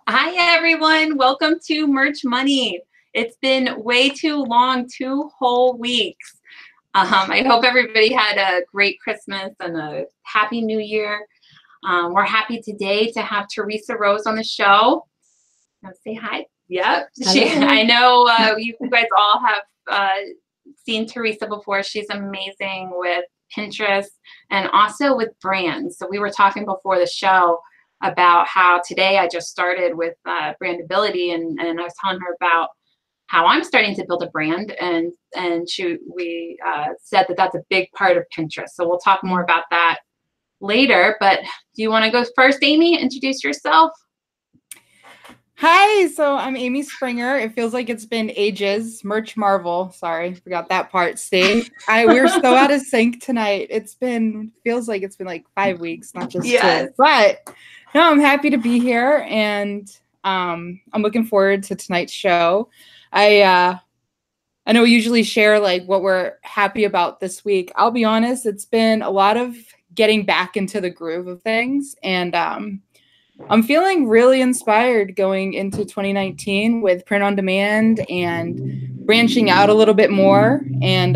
Hi, everyone. Welcome to Merch Money. It's been way too long, 2 whole weeks. I hope everybody had a great Christmas and a happy New Year. We're happy today to have Teresa Rose on the show. Say hi. Yep. I know you guys all have seen Teresa before. She's amazing with Pinterest and also with brands. So we were talking before the show about how today I just started with brandability, and I was telling her about how I'm starting to build a brand, and we said that that's a big part of Pinterest. So we'll talk more about that later. But do you want to go first, Amy? Introduce yourself. Hi, so I'm Amy Springer. It feels like it's been ages. Merch Marvel. Sorry, forgot that part. See, we're so out of sync tonight. Feels like it's been like 5 weeks, not just 2. But no, I'm happy to be here, and I'm looking forward to tonight's show. I know we usually share like what we're happy about this week. I'll be honest, it's been a lot of getting back into the groove of things, and I'm feeling really inspired going into 2019 with print on demand and branching out a little bit more, and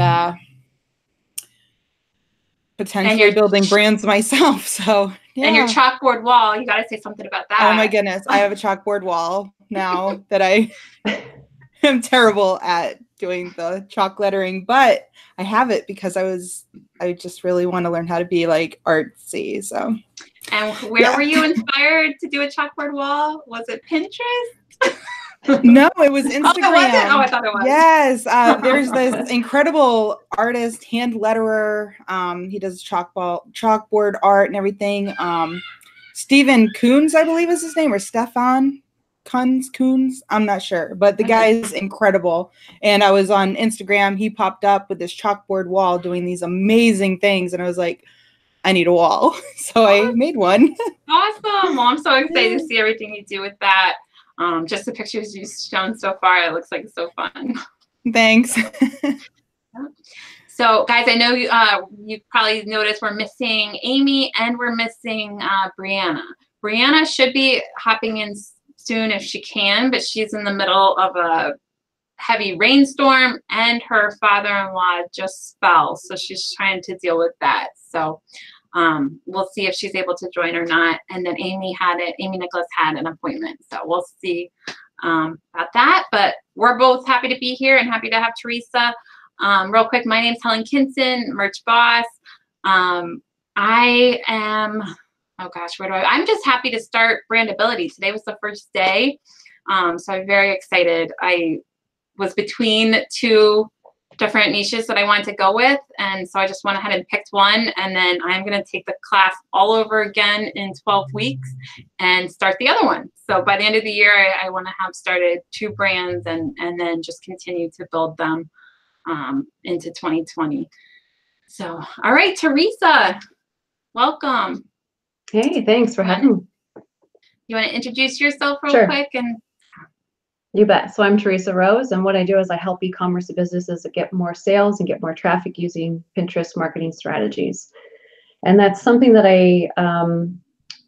potentially building brands myself. So yeah. And your chalkboard wall, you got to say something about that. Oh my goodness, I have a chalkboard wall now that I am terrible at doing the chalk lettering, but I have it because I just really want to learn how to be like artsy. So. And where were you inspired to do a chalkboard wall? Was it Pinterest? No, it was Instagram. Oh, was it? Oh, I thought it was. Yes, there's this incredible artist, hand letterer. He does chalkboard art and everything. Stephen Coons, I believe is his name, or Stefan Coons. I'm not sure, but the guy is incredible. And I was on Instagram. He popped up with this chalkboard wall doing these amazing things, and I was like, I need a wall. So I made one. Awesome. Well, I'm so excited to see everything you do with that. Just the pictures you've shown so far, it looks like it's so fun. Thanks. So guys, I know you probably noticed we're missing Amy and we're missing Brianna. Brianna should be hopping in soon if she can, but she's in the middle of a heavy rainstorm and her father-in-law just fell, so she's trying to deal with that. So we'll see if she's able to join or not. And then Amy Nicholas had an appointment, so we'll see about that. But we're both happy to be here and happy to have Teresa. Real quick, my name's Helen Kinson, merch boss. I am, oh gosh, I'm just happy to start brandability. Today was the first day, so I'm very excited. I was between 2 different niches that I wanted to go with, and so I just went ahead and picked one, and then I'm going to take the class all over again in 12 weeks and start the other one. So by the end of the year, I want to have started 2 brands and then just continue to build them into 2020. So, all right, Teresa, welcome. Hey, thanks for having me. You want to introduce yourself real quick? And you bet. So I'm Theresa Rose, and what I do is I help e-commerce businesses get more sales and get more traffic using Pinterest marketing strategies. And that's something that I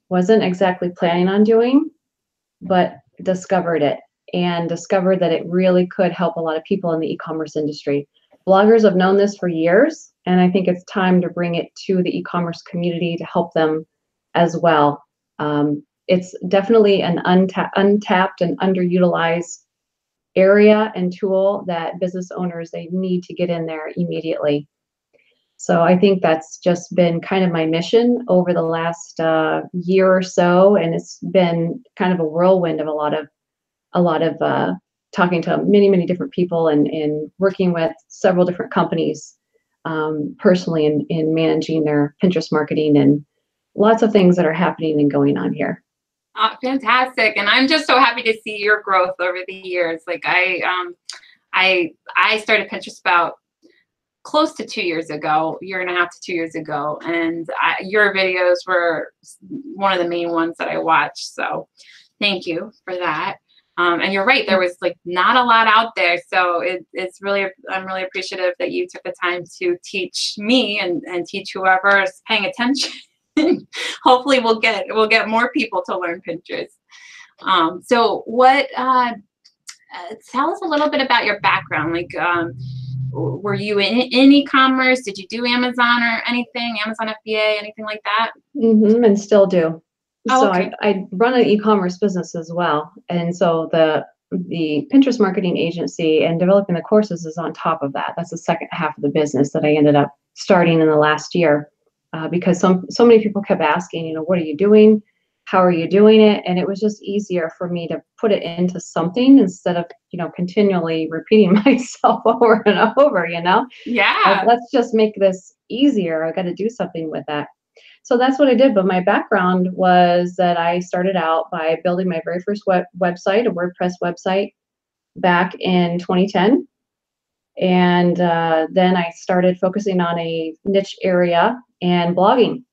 wasn't exactly planning on doing, but discovered it and discovered that it really could help a lot of people in the e-commerce industry. Bloggers have known this for years, and I think it's time to bring it to the e-commerce community to help them as well. It's definitely an untapped and underutilized area and tool that business owners, they need to get in there immediately. So I think that's just been kind of my mission over the last year or so, and it's been kind of a whirlwind of a lot of talking to many different people and working with several different companies personally in managing their Pinterest marketing, and lots of things that are happening and going on here. Fantastic. And I'm just so happy to see your growth over the years. Like I started Pinterest about close to 2 years ago, 1.5 to 2 years ago. And your videos were one of the main ones that I watched. So thank you for that. And you're right, there was like not a lot out there. So I'm really appreciative that you took the time to teach me and teach whoever is paying attention. Hopefully we'll get more people to learn Pinterest. So what, tell us a little bit about your background. Like, were you in e-commerce? Did you do Amazon or anything? Amazon FBA, anything like that? And still do. Oh, So okay. I run an e-commerce business as well. And so the Pinterest marketing agency and developing the courses is on top of that. That's the second half of the business that I ended up starting in the last year, because so many people kept asking, what are you doing? How are you doing it? And it was just easier for me to put it into something instead of, continually repeating myself over and over, Yeah. let's just make this easier. I got to do something with that. So that's what I did. But my background was that I started out by building my very first website, a WordPress website, back in 2010. And then I started focusing on a niche area and blogging,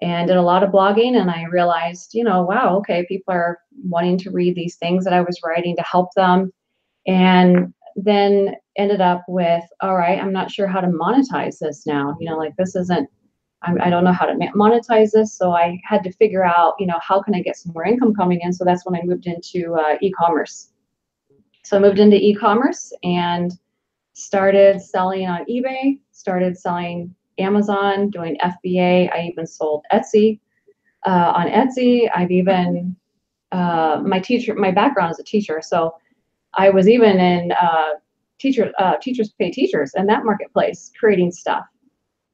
and did a lot of blogging. And I realized, wow, okay, people are wanting to read these things that I was writing to help them. And then ended up with, all right, I'm not sure how to monetize this now. This isn't, I don't know how to monetize this. So I had to figure out, how can I get some more income coming in? So that's when I moved into e-commerce. So I moved into e-commerce and started selling on eBay, started selling Amazon, doing FBA. I even sold Etsy. On Etsy, I've even, my background is a teacher. So I was even in Teachers Pay Teachers and that marketplace creating stuff.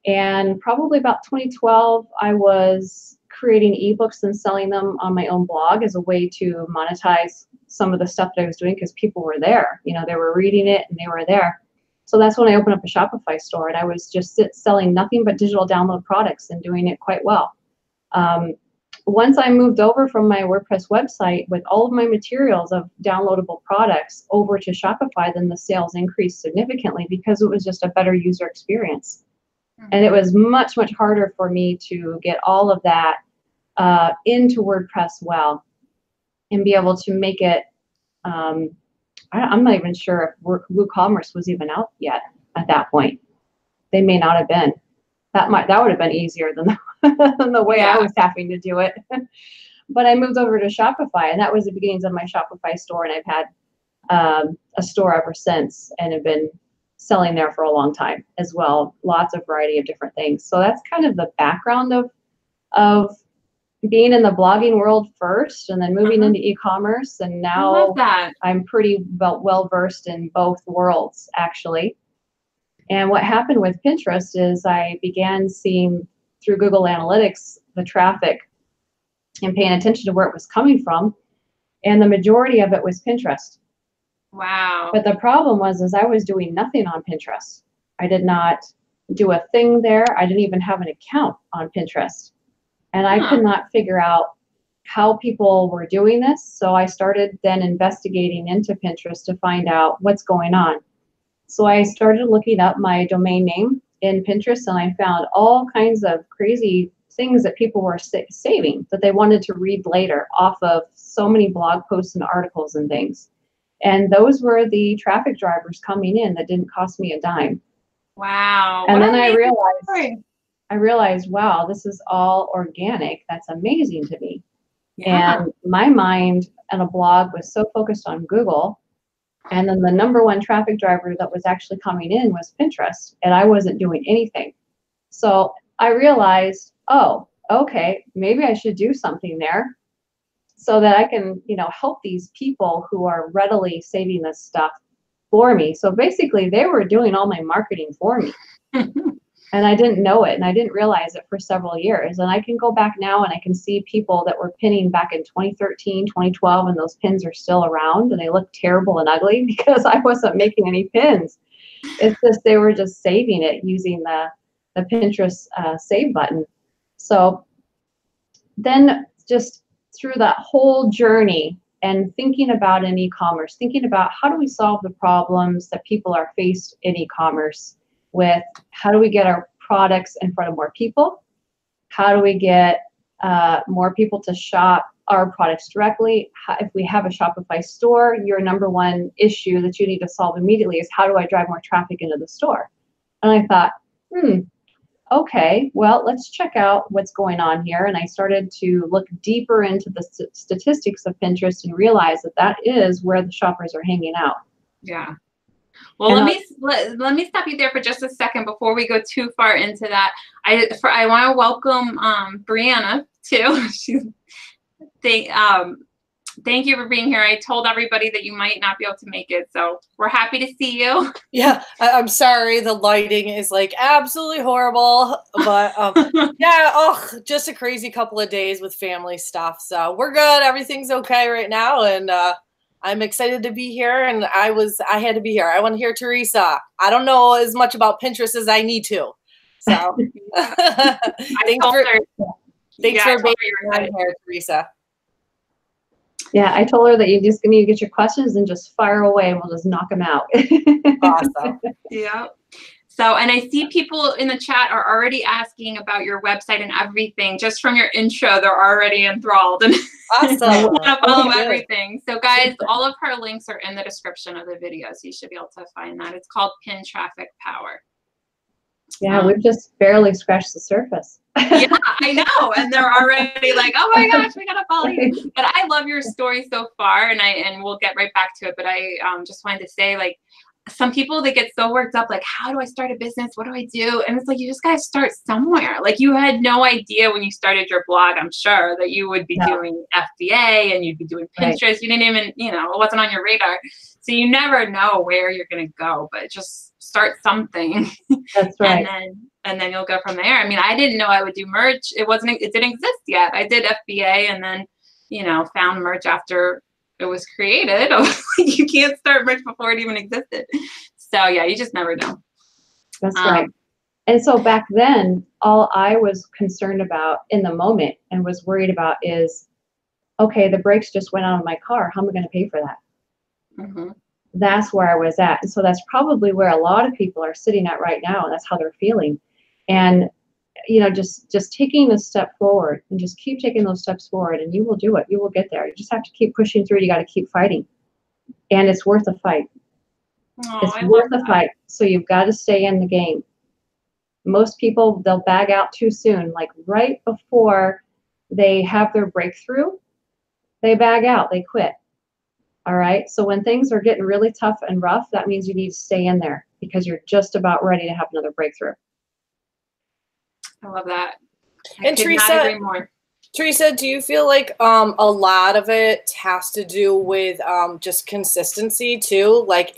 And probably about 2012, I was creating ebooks and selling them on my own blog as a way to monetize some of the stuff that I was doing, because people were there. They were reading it and they were there. So that's when I opened up a Shopify store, and I was just selling nothing but digital download products and doing it quite well. Once I moved over from my WordPress website with all of my materials of downloadable products over to Shopify, then the sales increased significantly because it was just a better user experience. And it was much, much harder for me to get all of that into WordPress well and be able to make it. I'm not even sure if WooCommerce was even out yet at that point. They may not have been. That would have been easier than the way I was having to do it. But I moved over to Shopify, and that was the beginnings of my Shopify store. And I've had a store ever since, and have been selling there for a long time as well. Lots of variety of different things. So that's kind of the background of being in the blogging world first, and then moving into e-commerce. And now I'm pretty well versed in both worlds, actually. And what happened with Pinterest is I began seeing through Google Analytics the traffic and paying attention to where it was coming from. And the majority of it was Pinterest. Wow. But the problem was I was doing nothing on Pinterest. I did not do a thing there. I didn't even have an account on Pinterest. And I could not figure out how people were doing this. So I started then investigating into Pinterest to find out what's going on. So I started looking up my domain name in Pinterest, and I found all kinds of crazy things that people were saving that they wanted to read later off of so many blog posts and articles and things. And those were the traffic drivers coming in that didn't cost me a dime. Wow. And then I realized, wow, this is all organic. That's amazing to me. Yeah. And my mind and a blog was so focused on Google. And then the number one traffic driver that was actually coming in was Pinterest, and I wasn't doing anything. So I realized, oh, okay, maybe I should do something there so that I can, help these people who are readily saving this stuff for me. So basically they were doing all my marketing for me. And I didn't know it, and I didn't realize it for several years. And I can go back now and I can see people that were pinning back in 2013, 2012, and those pins are still around, and they look terrible and ugly because I wasn't making any pins. It's just they were just saving it using the Pinterest save button. So then just through that whole journey and thinking about in e-commerce, thinking about how do we solve the problems that people are faced in e-commerce with, how do we get our products in front of more people? How do we get more people to shop our products directly? If we have a Shopify store, your number one issue that you need to solve immediately is how do I drive more traffic into the store? And I thought, okay, well, let's check out what's going on here. And I started to look deeper into the statistics of Pinterest and realize that that is where the shoppers are hanging out. Yeah. Well, let me stop you there for just a second before we go too far into that. I want to welcome Brianna too. Thank you for being here. I told everybody that you might not be able to make it, so we're happy to see you. Yeah, I'm sorry. The lighting is like absolutely horrible, but yeah, just a crazy couple of days with family stuff. So we're good. Everything's okay right now, and I'm excited to be here. And I had to be here. I want to hear Teresa. I don't know as much about Pinterest as I need to. So thanks for being here, Teresa. Yeah, I told her that you just need to get your questions and just fire away, and we'll just knock them out. Awesome. Yeah. So, and I see people in the chat are already asking about your website and everything. Just from your intro, they're already enthralled and awesome. want to follow everything. So guys, all of her links are in the description of the video, so you should be able to find that. It's called Pin Traffic Power. Yeah, we've just barely scratched the surface. Yeah, I know. And they're already like, oh my gosh, we gotta follow you. But I love your story so far, and we'll get right back to it. But I just wanted to say, like, some people, they get so worked up, like, how do I start a business? What do I do? And it's like, you just gotta start somewhere. Like, you had no idea when you started your blog, I'm sure, that you would be doing FBA and you'd be doing Pinterest. Right. You didn't even, it wasn't on your radar. So you never know where you're gonna go, but just start something. That's right. And then you'll go from there. I mean, I didn't know I would do merch. It didn't exist yet. I did FBA and then, found merch after it was created. You can't start merch before it even existed. So yeah, you just never know. That's right. And so back then, all I was concerned about in the moment and was worried about is, okay, the brakes just went out of my car. How am I going to pay for that? Mm-hmm. That's where I was at. And so that's probably where a lot of people are sitting at right now. And that's how they're feeling. And, just taking a step forward and just keep taking those steps forward and you will do it. You will get there. You just have to keep pushing through. You got to keep fighting. And it's worth a fight. It's worth a fight. So you've got to stay in the game. Most people, they'll bag out too soon. Like right before they have their breakthrough, they bag out, they quit. All right. So when things are getting really tough and rough, that means you need to stay in there because you're just about ready to have another breakthrough. I love that. And Teresa, do you feel like a lot of it has to do with just consistency too? Like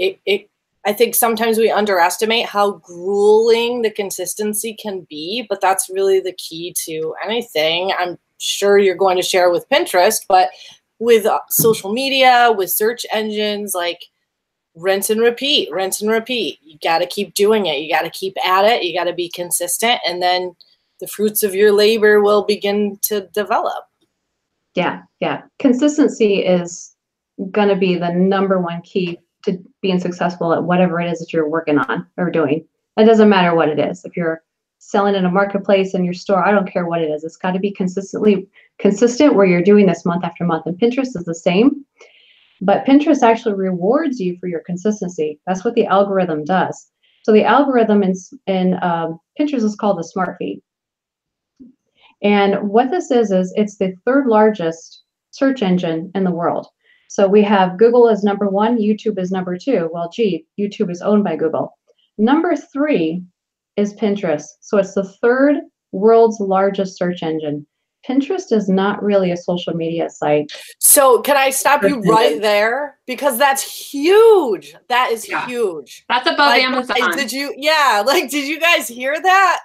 I think sometimes we underestimate how grueling the consistency can be, but that's really the key to anything. I'm sure you're going to share with Pinterest, but with social media, with search engines, like rinse and repeat, rinse and repeat. You got to keep doing it. You got to keep at it. You got to be consistent. And then the fruits of your labor will begin to develop. Yeah. Yeah. Consistency is going to be the #1 key to being successful at whatever it is that you're working on or doing. It doesn't matter what it is. If you're selling in a marketplace in your store, I don't care what it is. It's got to be consistent where you're doing this month after month. And Pinterest is the same, but Pinterest actually rewards you for your consistency. That's what the algorithm does. So the algorithm in Pinterest is called the Smart Feed. And what this is it's the 3rd largest search engine in the world. So we have Google as #1, YouTube is #2. Well, YouTube is owned by Google. #3 is Pinterest. So it's the 3rd world's largest search engine. Pinterest is not really a social media site. So can I stop you right there? Because that's huge. That is huge. That's above Amazon. Did you guys hear that?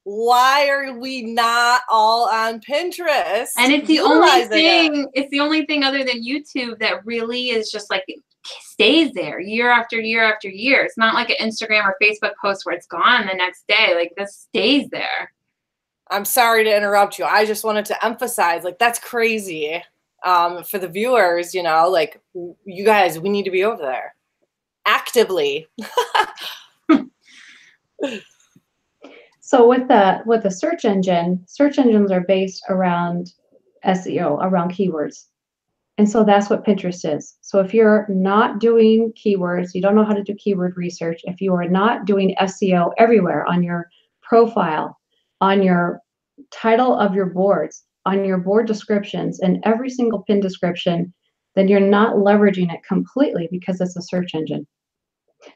Why are we not all on Pinterest? And it's the only thing. It's the only thing other than YouTube that really is just like stays there year after year after year. It's not like an Instagram or Facebook post where it's gone the next day. Like this stays there. I'm sorry to interrupt you. I just wanted to emphasize, like, that's crazy for the viewers. Like you guys, we need to be over there actively. So with the search engines are based around SEO, around keywords. And so that's what Pinterest is. So if you're not doing keywords, you don't know how to do keyword research, if you are not doing SEO everywhere on your profile, on your title of your boards, on your board descriptions, and every single pin description, then you're not leveraging it completely because it's a search engine.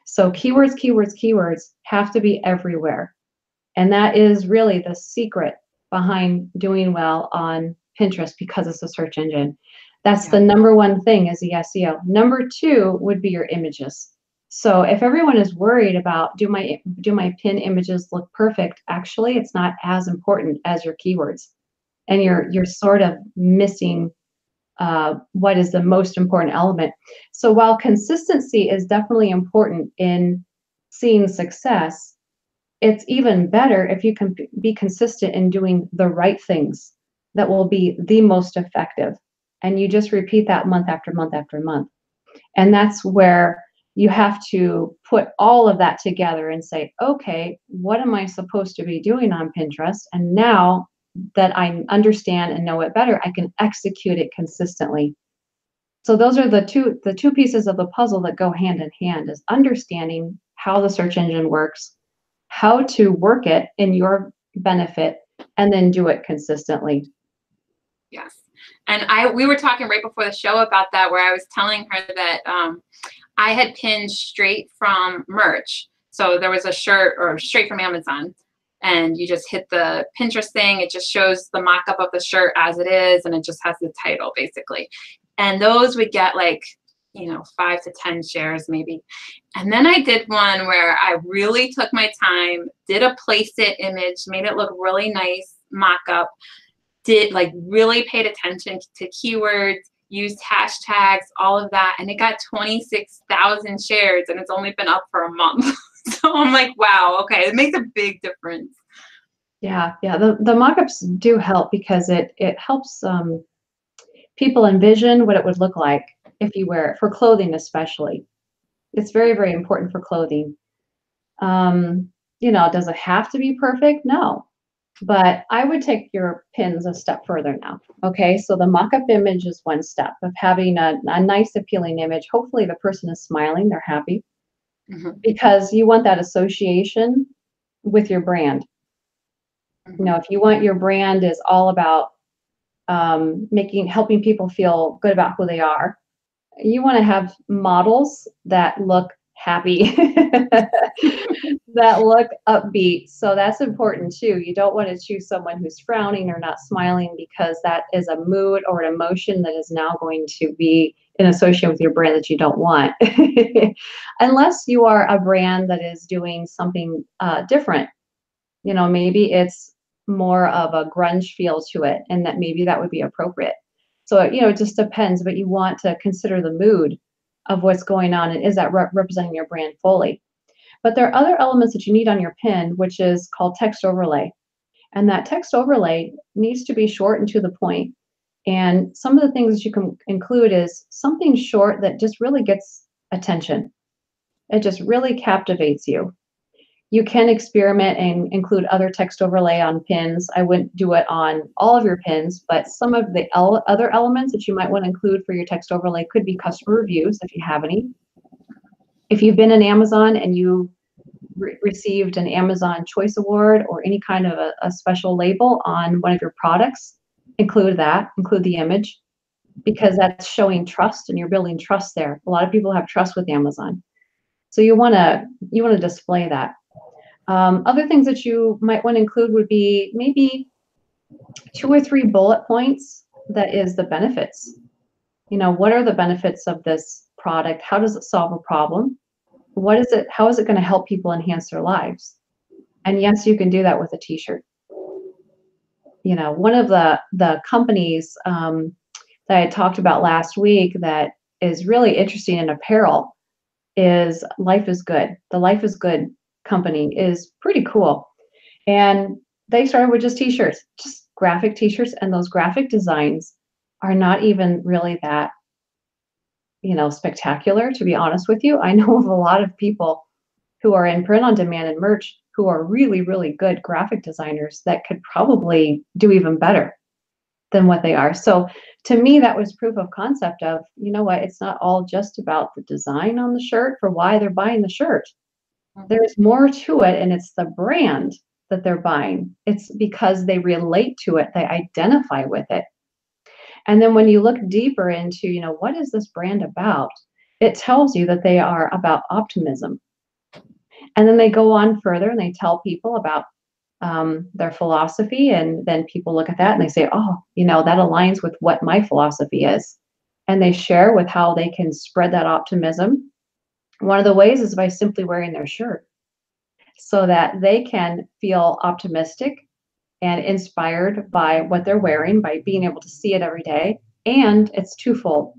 So keywords, keywords, keywords have to be everywhere. And that is really the secret behind doing well on Pinterest because it's a search engine. That's the number one thing is the SEO. Number two would be your images. So if everyone is worried about do my pin images look perfect, actually it's not as important as your keywords. And you're sort of missing what is the most important element. So while consistency is definitely important in seeing success, it's even better if you can be consistent in doing the right things that will be the most effective. And you just repeat that month after month after month. And that's where you have to put all of that together and say, okay, what am I supposed to be doing on Pinterest? And now that I understand and know it better, I can execute it consistently. So those are the two pieces of the puzzle that go hand in hand, is understanding how the search engine works, how to work it in your benefit, and then do it consistently. Yes. And we were talking right before the show about that, where I was telling her that I had pinned straight from merch. So there was a shirt or straight from Amazon, and you just hit the Pinterest thing. It just shows the mock-up of the shirt as it is, and it just has the title basically. And those would get like, 5 to 10 shares maybe. And then I did one where I really took my time, did a place it image, made it look really nice, mock-up, really paid attention to keywords, used hashtags, all of that. And it got 26,000 shares, and it's only been up for a month. So I'm like, wow, okay, it makes a big difference. Yeah. The mock-ups do help because it helps people envision what it would look like if you wear it, for clothing especially. It's very, very important for clothing. Does it have to be perfect? No. But I would take your pins a step further now. Okay, so the mock-up image is one step of having a nice, appealing image. Hopefully the person is smiling, they're happy, because you want that association with your brand. If you want your brand is all about helping people feel good about who they are, you want to have models that look happy, that look upbeat. So that's important too. You don't want to choose someone who's frowning or not smiling, because that is a mood or an emotion that is now going to be in association with your brand that you don't want. Unless you are a brand that is doing something different. Maybe it's more of a grunge feel to it, and that maybe that would be appropriate. So, it just depends, but you want to consider the mood of what's going on, and is that representing your brand fully. But there are other elements that you need on your pin, which is called text overlay. And that text overlay needs to be short and to the point. And some of the things that you can include is something short that just really gets attention. It just really captivates you. You can experiment and include other text overlay on pins. I wouldn't do it on all of your pins, but some of the other elements that you might want to include for your text overlay could be customer reviews, if you have any. If you've been in Amazon and you received an Amazon Choice Award or any kind of a special label on one of your products, include the image, because that's showing trust and you're building trust there. A lot of people have trust with Amazon. So you want to display that. Other things that you might want to include would be maybe 2 or 3 bullet points. That is the benefits. What are the benefits of this product? How does it solve a problem? What is it? How is it going to help people enhance their lives? And yes, you can do that with a t-shirt. One of the companies that I talked about last week that is really interesting in apparel is Life is Good. The Life is Good company is pretty cool. And they started with just t-shirts, just graphic t-shirts. And those graphic designs are not even really that, spectacular, to be honest with you. I know of a lot of people who are in print on demand and merch who are really, really good graphic designers that could probably do even better than what they are. So to me, that was proof of concept of, it's not all just about the design on the shirt for why they're buying the shirt. There's more to it, and it's the brand that they're buying. It's because they relate to it, they identify with it. And then when you look deeper into, you know, what is this brand about? It tells you that they are about optimism. And then they go on further and they tell people about their philosophy. And then people look at that and they say, oh, you know, that aligns with what my philosophy is. And they share with how they can spread that optimism. One of the ways is by simply wearing their shirt so that they can feel optimistic and inspired by what they're wearing, by being able to see it every day. And it's twofold.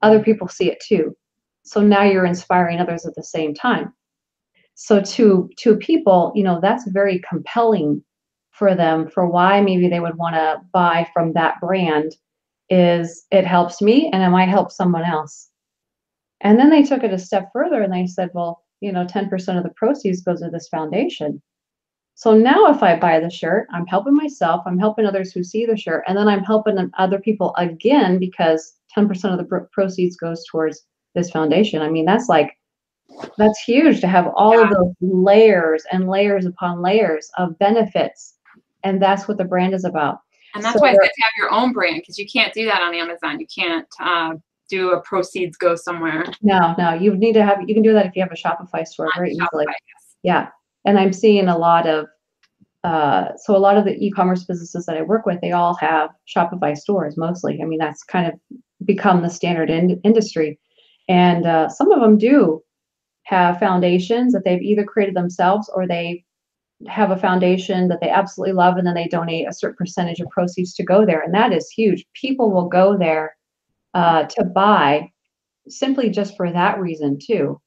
Other people see it too. So now you're inspiring others at the same time. So to people, you know, that's very compelling for them, for why maybe they would want to buy from that brand, is it helps me and it might help someone else. And then they took it a step further and they said, well, you know, 10% of the proceeds goes to this foundation. So now if I buy the shirt, I'm helping myself, I'm helping others who see the shirt, and then I'm helping other people again because 10% of the proceeds goes towards this foundation. I mean, that's huge to have all of those layers and layers upon layers of benefits. And that's what the brand is about. And that's why it's good to have your own brand, because you can't do that on Amazon. You can't do a proceeds go somewhere. No, you need to have, you can do that if you have a Shopify store very easily. Yeah. And I'm seeing a lot of, so a lot of the e-commerce businesses that I work with, they all have Shopify stores mostly. I mean, that's kind of become the standard industry. And some of them do have foundations that they've either created themselves, or they have a foundation that they absolutely love, and then they donate a certain percentage of proceeds to go there. And that is huge. People will go there to buy simply just for that reason too.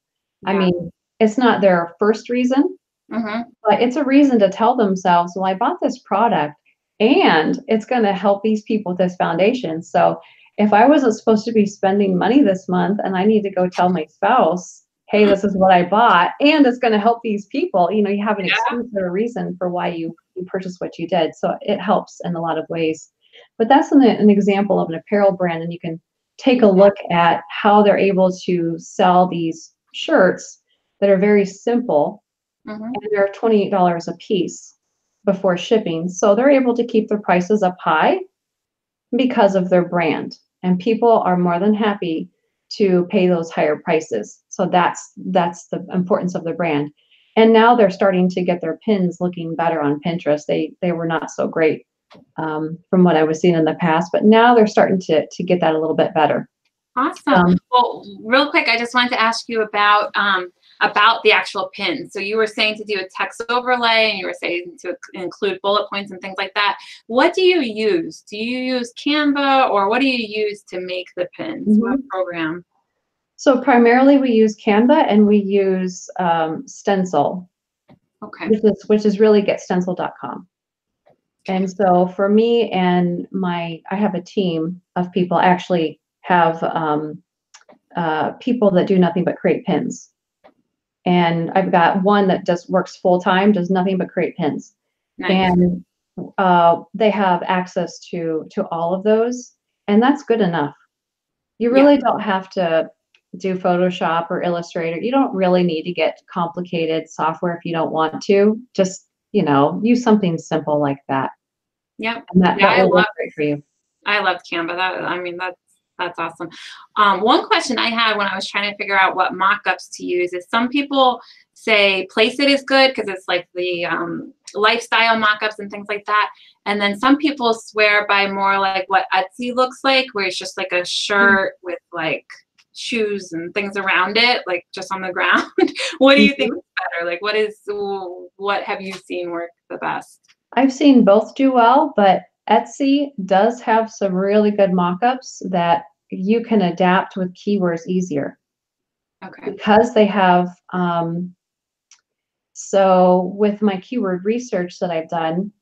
Yeah. I mean, it's not their first reason, but it's a reason to tell themselves, well, I bought this product and it's going to help these people with this foundation. So if I wasn't supposed to be spending money this month and I need to go tell my spouse, hey, this is what I bought, and it's going to help these people, you know, you have an excuse or a reason for why you purchased what you did. So it helps in a lot of ways. But that's an example of an apparel brand, and you can take a look at how they're able to sell these shirts that are very simple, and they're $28 a piece before shipping. So they're able to keep their prices up high because of their brand, and people are more than happy to pay those higher prices. So that's the importance of the brand. And now they're starting to get their pins looking better on Pinterest. They were not so great from what I was seeing in the past, but now they're starting to get that a little bit better. Awesome. Well, real quick, I just wanted to ask you about the actual pins. So you were saying to do a text overlay, and you were saying to include bullet points and things like that. What do you use? Do you use Canva, or what do you use to make the pins? What program? So primarily we use Canva, and we use Stencil. Okay. Which is really getstencil.com. And so for me and I have a team of people. I actually have people that do nothing but create pins. And I've got one that works full-time, does nothing but create pins. Nice. And they have access to all of those, and that's good enough. You really don't have to do Photoshop or Illustrator. You don't really need to get complicated software if you don't want to. Just, you know, use something simple like that. Yep. And that will work great for you. I loved Canva. That's awesome. One question I had when I was trying to figure out what mock-ups to use is, some people say Place It is good because it's like the lifestyle mock-ups and things like that. And then some people swear by more like what Etsy looks like, where it's just like a shirt with like shoes and things around it, like just on the ground. What do you think is better? Like what have you seen work the best? I've seen both do well, but Etsy does have some really good mock-ups that you can adapt with keywords easier. Okay. Because they have, so with my keyword research that I've done,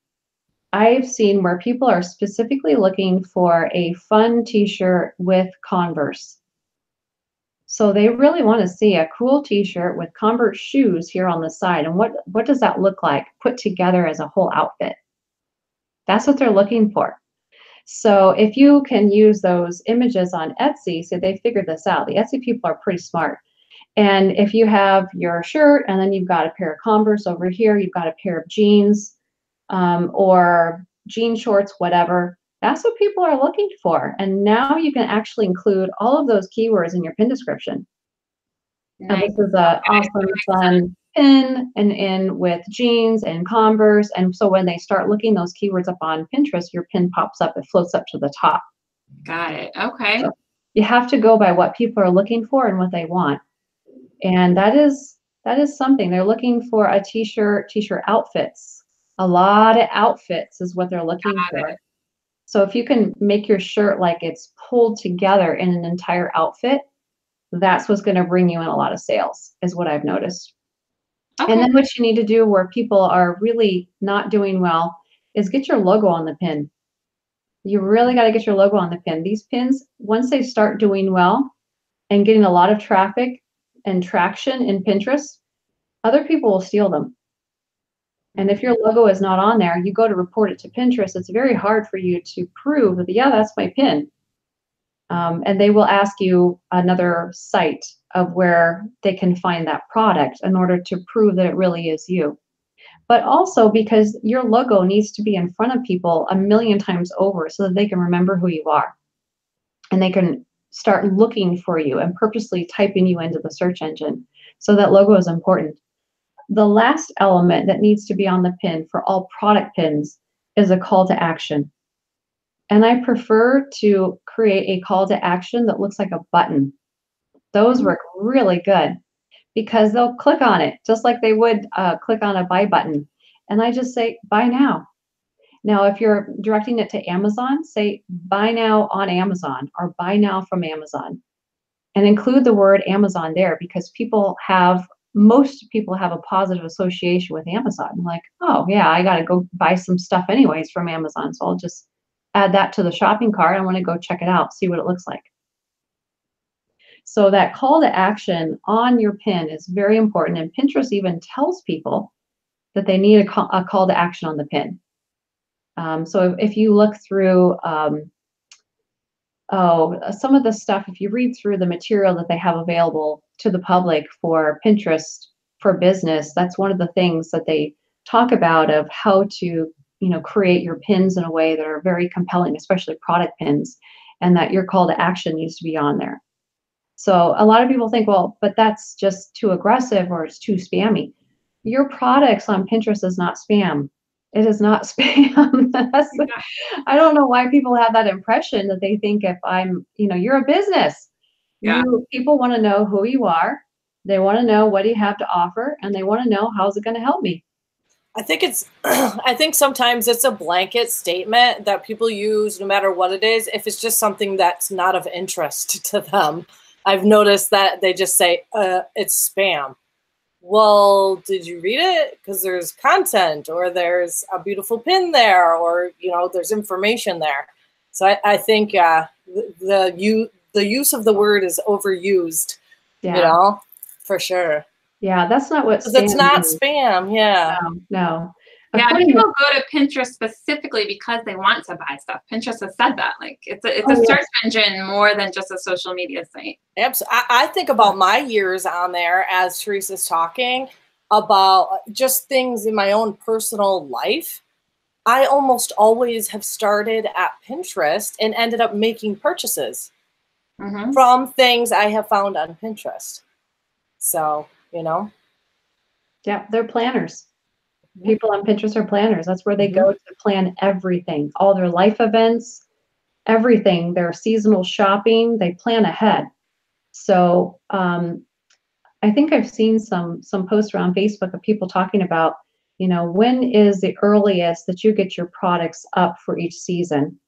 I've seen where people are specifically looking for a fun t-shirt with Converse. So they really want to see a cool t-shirt with Converse shoes here on the side. And what does that look like put together as a whole outfit? That's what they're looking for. So if you can use those images on Etsy, so they figured this out. The Etsy people are pretty smart. And if you have your shirt and then you've got a pair of Converse over here, you've got a pair of jeans, or jean shorts, whatever. That's what people are looking for. And now you can actually include all of those keywords in your pin description. Nice. Now, this is an awesome fun pin and in with jeans and Converse. And so when they start looking those keywords up on Pinterest, your pin pops up, it floats up to the top. Got it. Okay. So you have to go by what people are looking for and what they want. And that is something. They're looking for a t-shirt outfits. A lot of outfits is what they're looking for. So if you can make your shirt like it's pulled together in an entire outfit, that's what's going to bring you in a lot of sales, is what I've noticed. Okay. And then what you need to do where people are really not doing well is get your logo on the pin. You really got to get your logo on the pin. These pins, once they start doing well and getting a lot of traffic and traction in Pinterest, other people will steal them. And if your logo is not on there, you go to report it to Pinterest, it's very hard for you to prove that, yeah, that's my pin. And they will ask you another site of where they can find that product in order to prove that it really is you. But also because your logo needs to be in front of people 1,000,000 times over so that they can remember who you are. And they can start looking for you and purposely typing you into the search engine. So that logo is important. The last element that needs to be on the pin for all product pins is a call to action. And I prefer to create a call to action that looks like a button. Those work really good because they'll click on it just like they would click on a buy button. And I just say, buy now. Now, if you're directing it to Amazon, say buy now on Amazon or buy now from Amazon. And include the word Amazon there because most people have a positive association with Amazon. Like, oh yeah, I got to go buy some stuff anyways from Amazon. So I'll just add that to the shopping cart. I want to go check it out, see what it looks like. So that call to action on your pin is very important. And Pinterest even tells people that they need a call to action on the pin. So if you look through, some of the stuff, if you read through the material that they have available to the public for Pinterest for business, that's one of the things that they talk about of how to, create your pins in a way that are very compelling, especially product pins, and that your call to action needs to be on there. So a lot of people think, well, but that's just too aggressive or it's too spammy. Your products on Pinterest is not spam. It is not spam. I don't know why people have that impression that they think if I'm, you're a business. Yeah. People want to know who you are. They want to know what you have to offer, and they want to know how's it going to help me. I think sometimes it's a blanket statement that people use no matter what it is. If it's just something that's not of interest to them, I've noticed that they just say, it's spam. Well, did you read it? Because there's content or there's a beautiful pin there or, there's information there. So I think the use of the word is overused, for sure. Yeah, that's not what spam it's not means. Spam, yeah. No. Yeah, people go to Pinterest specifically because they want to buy stuff. Pinterest has said that. Like it's a search engine more than just a social media site. Absolutely. I think about my years on there as Teresa's talking about just things in my own personal life. I almost always have started at Pinterest and ended up making purchases from things I have found on Pinterest. So, Yeah, they're planners. People on Pinterest are planners. That's where they go to plan everything, all their life events, everything, their seasonal shopping, they plan ahead. So I think I've seen some posts around Facebook of people talking about, when is the earliest that you get your products up for each season?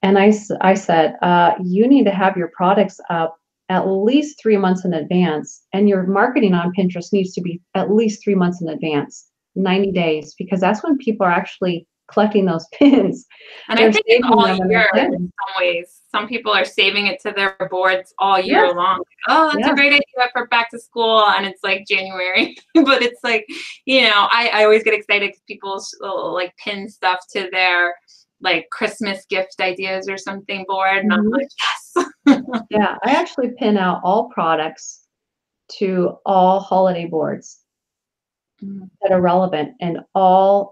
And I said, you need to have your products up at least 3 months in advance. And your marketing on Pinterest needs to be at least 3 months in advance. 90 days, because that's when people are actually collecting those pins. And I think it's all year in some ways. Some people are saving it to their boards all year long. Oh, that's a great idea for back to school. And it's like January. But it's like, I always get excited because people like pin stuff to their like Christmas gift ideas or something board. And I'm like, yes. Yeah, I actually pin out all products to all holiday boards that are relevant and all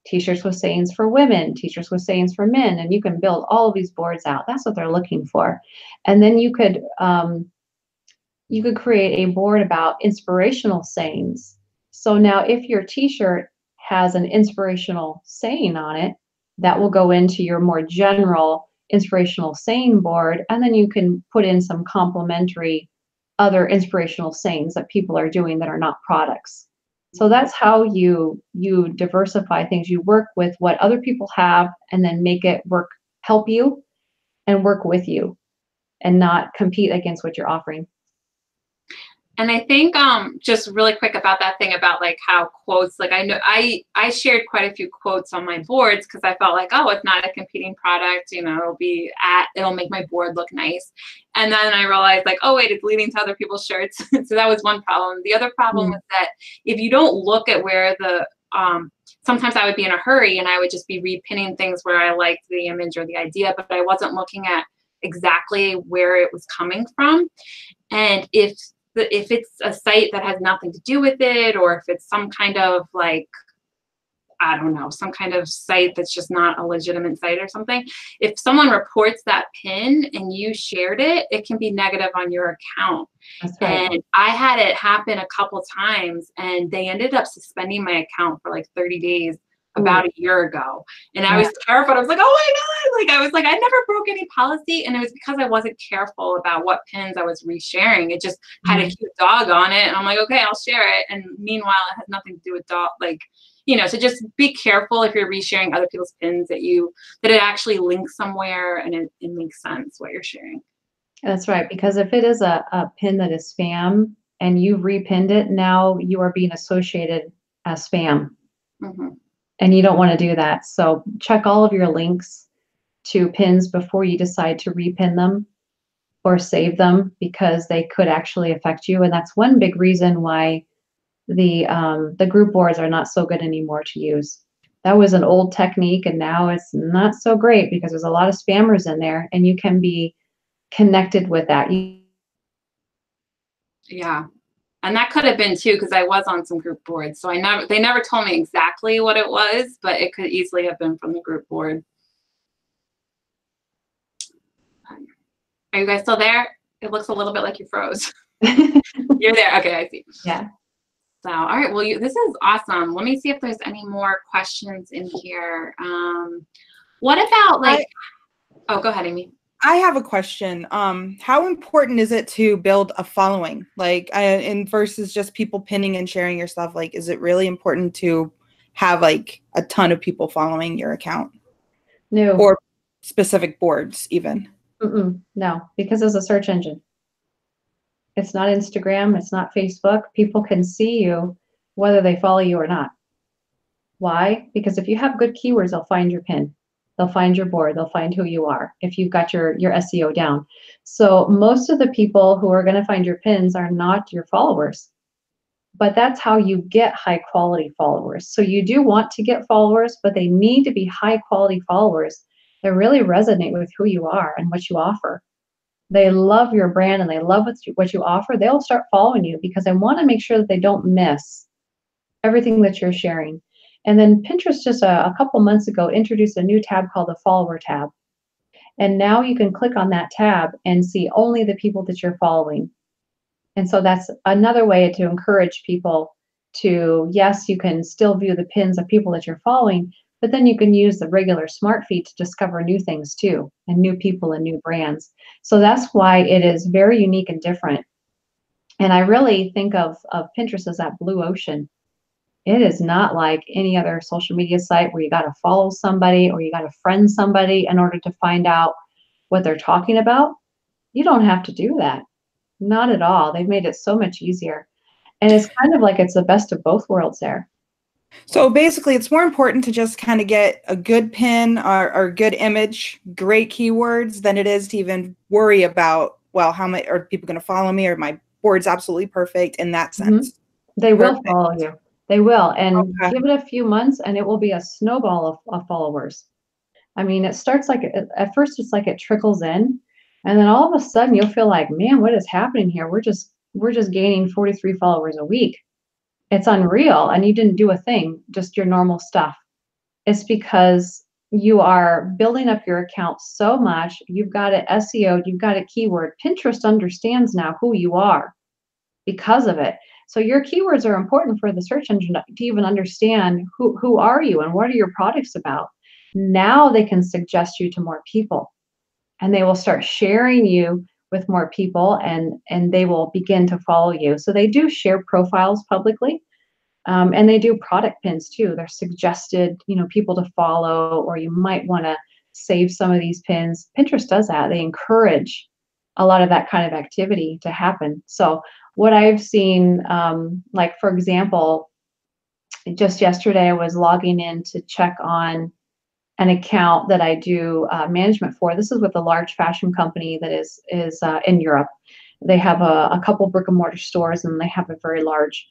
T-shirts with sayings for women, T-shirts with sayings for men, and you can build all of these boards out. That's what they're looking for. And then you could create a board about inspirational sayings. So now if your T-shirt has an inspirational saying on it, that will go into your more general inspirational saying board, and then you can put in some complementary other inspirational sayings that people are doing that are not products. So that's how you diversify things. You work with what other people have and then make it help you and work with you and not compete against what you're offering. And I think just really quick about that thing about like how quotes, like I know I shared quite a few quotes on my boards because I felt like, oh, it's not a competing product, you know, it'll make my board look nice. And then I realized like, oh wait, it's leading to other people's shirts. So that was one problem. The other problem was that if you don't look at where the sometimes I would be in a hurry and I would just be repinning things where I liked the image or the idea, but I wasn't looking at exactly where it was coming from. And if it's a site that has nothing to do with it, or if it's some kind of like, I don't know, some kind of site that's just not a legitimate site or something, if someone reports that pin and you shared it, it can be negative on your account. That's right. And I had it happen a couple times and they ended up suspending my account for like 30 days about a year ago. And I was terrified. I was like, oh my God. Like, I was like, I never broke any policy. And it was because I wasn't careful about what pins I was resharing. It just had a cute dog on it. And I'm like, okay, I'll share it. And meanwhile, it has nothing to do with dog. Like, you know, so just be careful if you're resharing other people's pins that it actually links somewhere and it makes sense what you're sharing. That's right. Because if it is a pin that is spam and you repinned it, now you are being associated as spam. And you don't want to do that. So check all of your links to pins before you decide to repin them or save them, because they could actually affect you. And that's one big reason why the group boards are not so good anymore to use. That was an old technique, and now it's not so great because there's a lot of spammers in there, and you can be connected with that. Yeah. And that could have been too, because I was on some group boards. So they never told me exactly what it was, but it could easily have been from the group board. Are you guys still there? It looks a little bit like you froze. You're there. Okay, I see. Yeah. So, all right. Well, this is awesome. Let me see if there's any more questions in here. What about like, oh, go ahead, Amy. I have a question. How important is it to build a following? Like, and versus just people pinning and sharing your stuff, like, is it really important to have like a ton of people following your account? No. Or specific boards even? No, because it's a search engine. It's not Instagram. It's not Facebook. People can see you whether they follow you or not. Why? Because if you have good keywords, they'll find your pin. They'll find your board. They'll find who you are if you've got your SEO down. So most of the people who are going to find your pins are not your followers. But that's how you get high quality followers. So you do want to get followers, but they need to be high quality followers that really resonate with who you are and what you offer. They love your brand and they love what you offer. They'll start following you because they want to make sure that they don't miss everything that you're sharing. And then Pinterest just a couple months ago introduced a new tab called the Follower tab. And now you can click on that tab and see only the people that you're following. And so that's another way to encourage people to, yes, you can still view the pins of people that you're following, but then you can use the regular smart feed to discover new things too, and new people and new brands. So that's why it is very unique and different. And I really think of Pinterest as that blue ocean. It is not like any other social media site where you got to follow somebody or you got to friend somebody in order to find out what they're talking about. You don't have to do that. Not at all. They've made it so much easier. And it's kind of like it's the best of both worlds there. So basically, it's more important to just kind of get a good pin or good image, great keywords, than it is to even worry about, well, how many are people going to follow me, or my board's absolutely perfect in that sense. They will follow you. They will. And give it a few months and it will be a snowball of followers. I mean, it starts like, at first it's like it trickles in. And then all of a sudden you'll feel like, man, what is happening here? We're just gaining 43 followers a week. It's unreal. And you didn't do a thing, just your normal stuff. It's because you are building up your account so much. You've got it SEO, you've got a keyword. Pinterest understands now who you are because of it. So your keywords are important for the search engine to even understand who are you and what are your products about. Now they can suggest you to more people, and they will start sharing you with more people, and they will begin to follow you. So they do share profiles publicly, and they do product pins too. They're suggested, people to follow, or you might want to save some of these pins. Pinterest does that. They encourage a lot of that kind of activity to happen. So what I've seen, like for example, just yesterday I was logging in to check on an account that I do management for. This is with a large fashion company that is in Europe. They have a couple brick and mortar stores, and they have a very large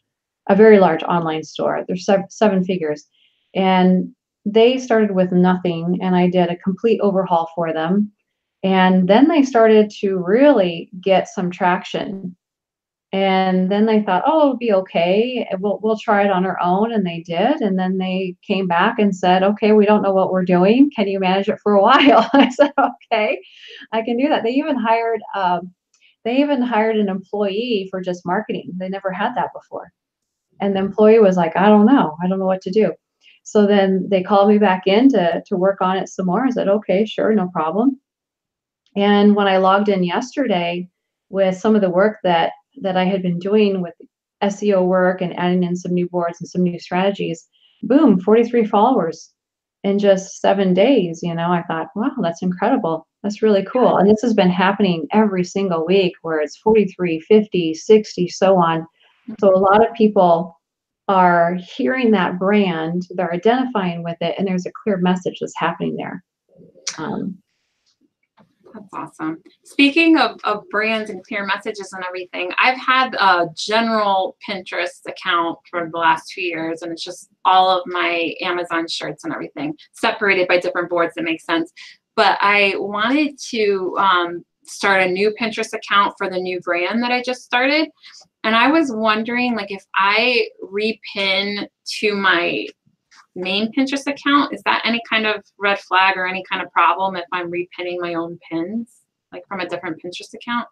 online store. They're seven figures, and they started with nothing, and I did a complete overhaul for them. And then they started to really get some traction. And then they thought, oh, it'll be okay. We'll try it on our own. And they did. And then they came back and said, okay, we don't know what we're doing. Can you manage it for a while? I said, okay, I can do that. They even hired an employee for just marketing. They never had that before. And the employee was like, I don't know what to do. So then they called me back in to work on it some more. I said, okay, sure, no problem. And when I logged in yesterday with some of the work that I had been doing with SEO work and adding in some new boards and some new strategies, boom, 43 followers in just 7 days. I thought, wow, that's incredible. That's really cool. And this has been happening every single week, where it's 43, 50, 60, so on. So a lot of people are hearing that brand, they're identifying with it, and there's a clear message that's happening there. That's awesome. Speaking of brands and clear messages and everything, I've had a general Pinterest account for the last 2 years, and it's just all of my Amazon shirts and everything separated by different boards that make sense. But I wanted to start a new Pinterest account for the new brand that I just started. And I was wondering, like, if I repin to my main Pinterest account, is that any kind of red flag or any kind of problem if I'm repinning my own pins, like from a different Pinterest account?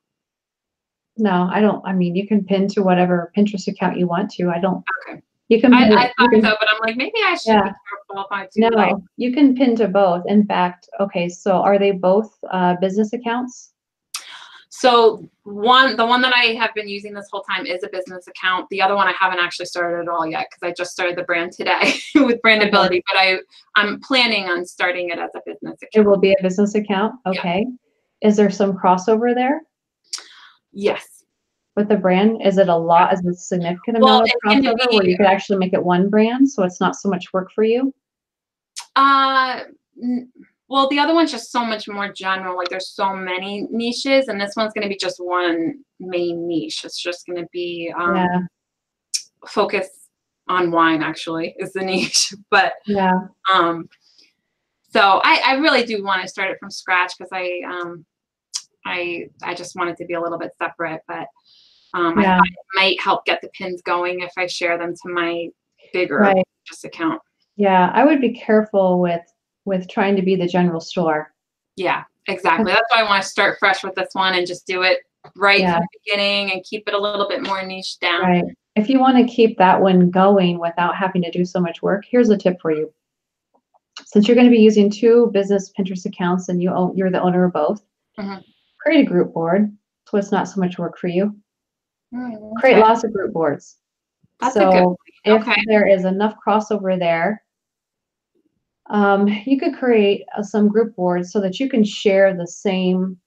No, I don't. I mean, you can pin to whatever Pinterest account you want to. I don't. Okay. You can. I thought so, but I'm like, maybe I should be careful if I do. No, you can pin to both. In fact, okay, so are they both business accounts? So the one that I have been using this whole time is a business account. The other one I haven't actually started at all yet, because I just started the brand today with Brandability, but I'm planning on starting it as a business account. It will be a business account? Okay. Yeah. Is there some crossover there? Yes. With the brand? Is it a lot? Is it a significant amount of crossover where you could actually make it one brand, so it's not so much work for you? Well, the other one's just so much more general. Like, there's so many niches, and this one's going to be just one main niche. It's just going to be focus on wine, actually, is the niche. But yeah. So I really do want to start it from scratch, because I just want it to be a little bit separate. But I thought it might help get the pins going if I share them to my bigger just account. Yeah, I would be careful with trying to be the general store. Yeah, exactly. That's why I want to start fresh with this one and just do it right from the beginning and keep it a little bit more niche down. Right. If you want to keep that one going without having to do so much work, here's a tip for you. Since you're going to be using 2 business Pinterest accounts and you're the owner of both, create a group board so it's not so much work for you. Create lots of group boards. That's a good if there is enough crossover there, you could create some group boards so that you can share the same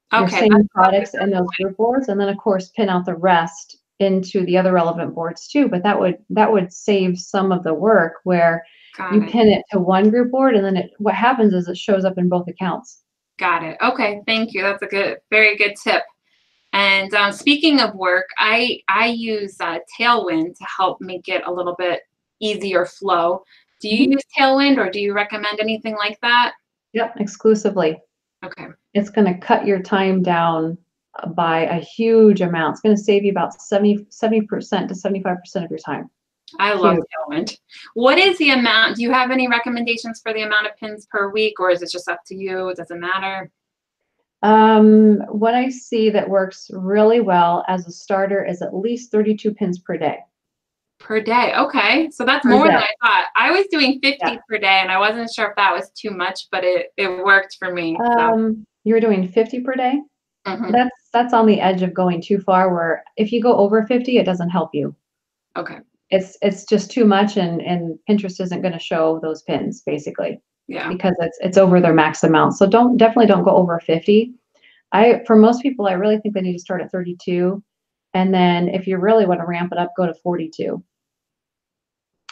products in those group boards, and then of course pin out the rest into the other relevant boards too. But that would save some of the work where you pin it to one group board, and then what happens is it shows up in both accounts. Got it. Okay, thank you. That's a very good tip. And speaking of work, I use Tailwind to help make it a little bit easier flow. Do you use Tailwind, or do you recommend anything like that? Yep, exclusively. Okay. It's going to cut your time down by a huge amount. It's going to save you about 70% to 75% of your time. I love Tailwind. What is the amount? Do you have any recommendations for the amount of pins per week, or is it just up to you? Does it matter? What I see that works really well as a starter is at least 32 pins per day. Per day. Okay. So that's more than I thought. I was doing 50 per day, and I wasn't sure if that was too much, but it worked for me. So. You were doing 50 per day? Mm-hmm. That's on the edge of going too far, where if you go over 50, it doesn't help you. Okay. It's just too much, and Pinterest isn't going to show those pins basically. Yeah. Because it's over their max amount. So definitely don't go over 50. For most people, I really think they need to start at 32. And then if you really want to ramp it up, go to 42.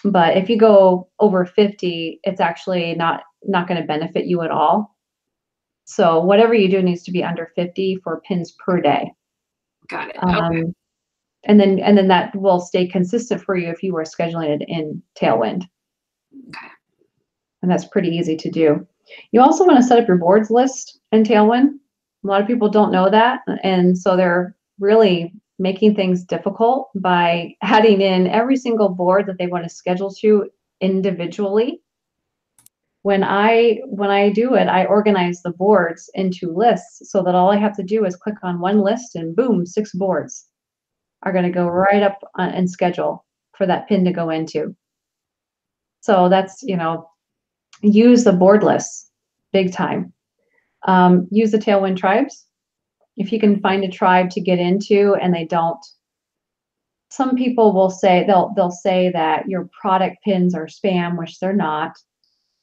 But if you go over 50, it's actually not going to benefit you at all. So whatever you do needs to be under 50 for pins per day. Got it. Okay. And then that will stay consistent for you if you are scheduling it in Tailwind. Okay. And that's pretty easy to do. You also want to set up your boards list in Tailwind. A lot of people don't know that. And so they're really making things difficult by adding in every single board that they want to schedule to individually. When I do it, I organize the boards into lists so that all I have to do is click on one list and boom, 6 boards are going to go right up and schedule for that pin to go into. So that's, use the board lists big time. Use the Tailwind tribes. If you can find a tribe to get into and they don't, some people will say, they'll say that your product pins are spam, which they're not.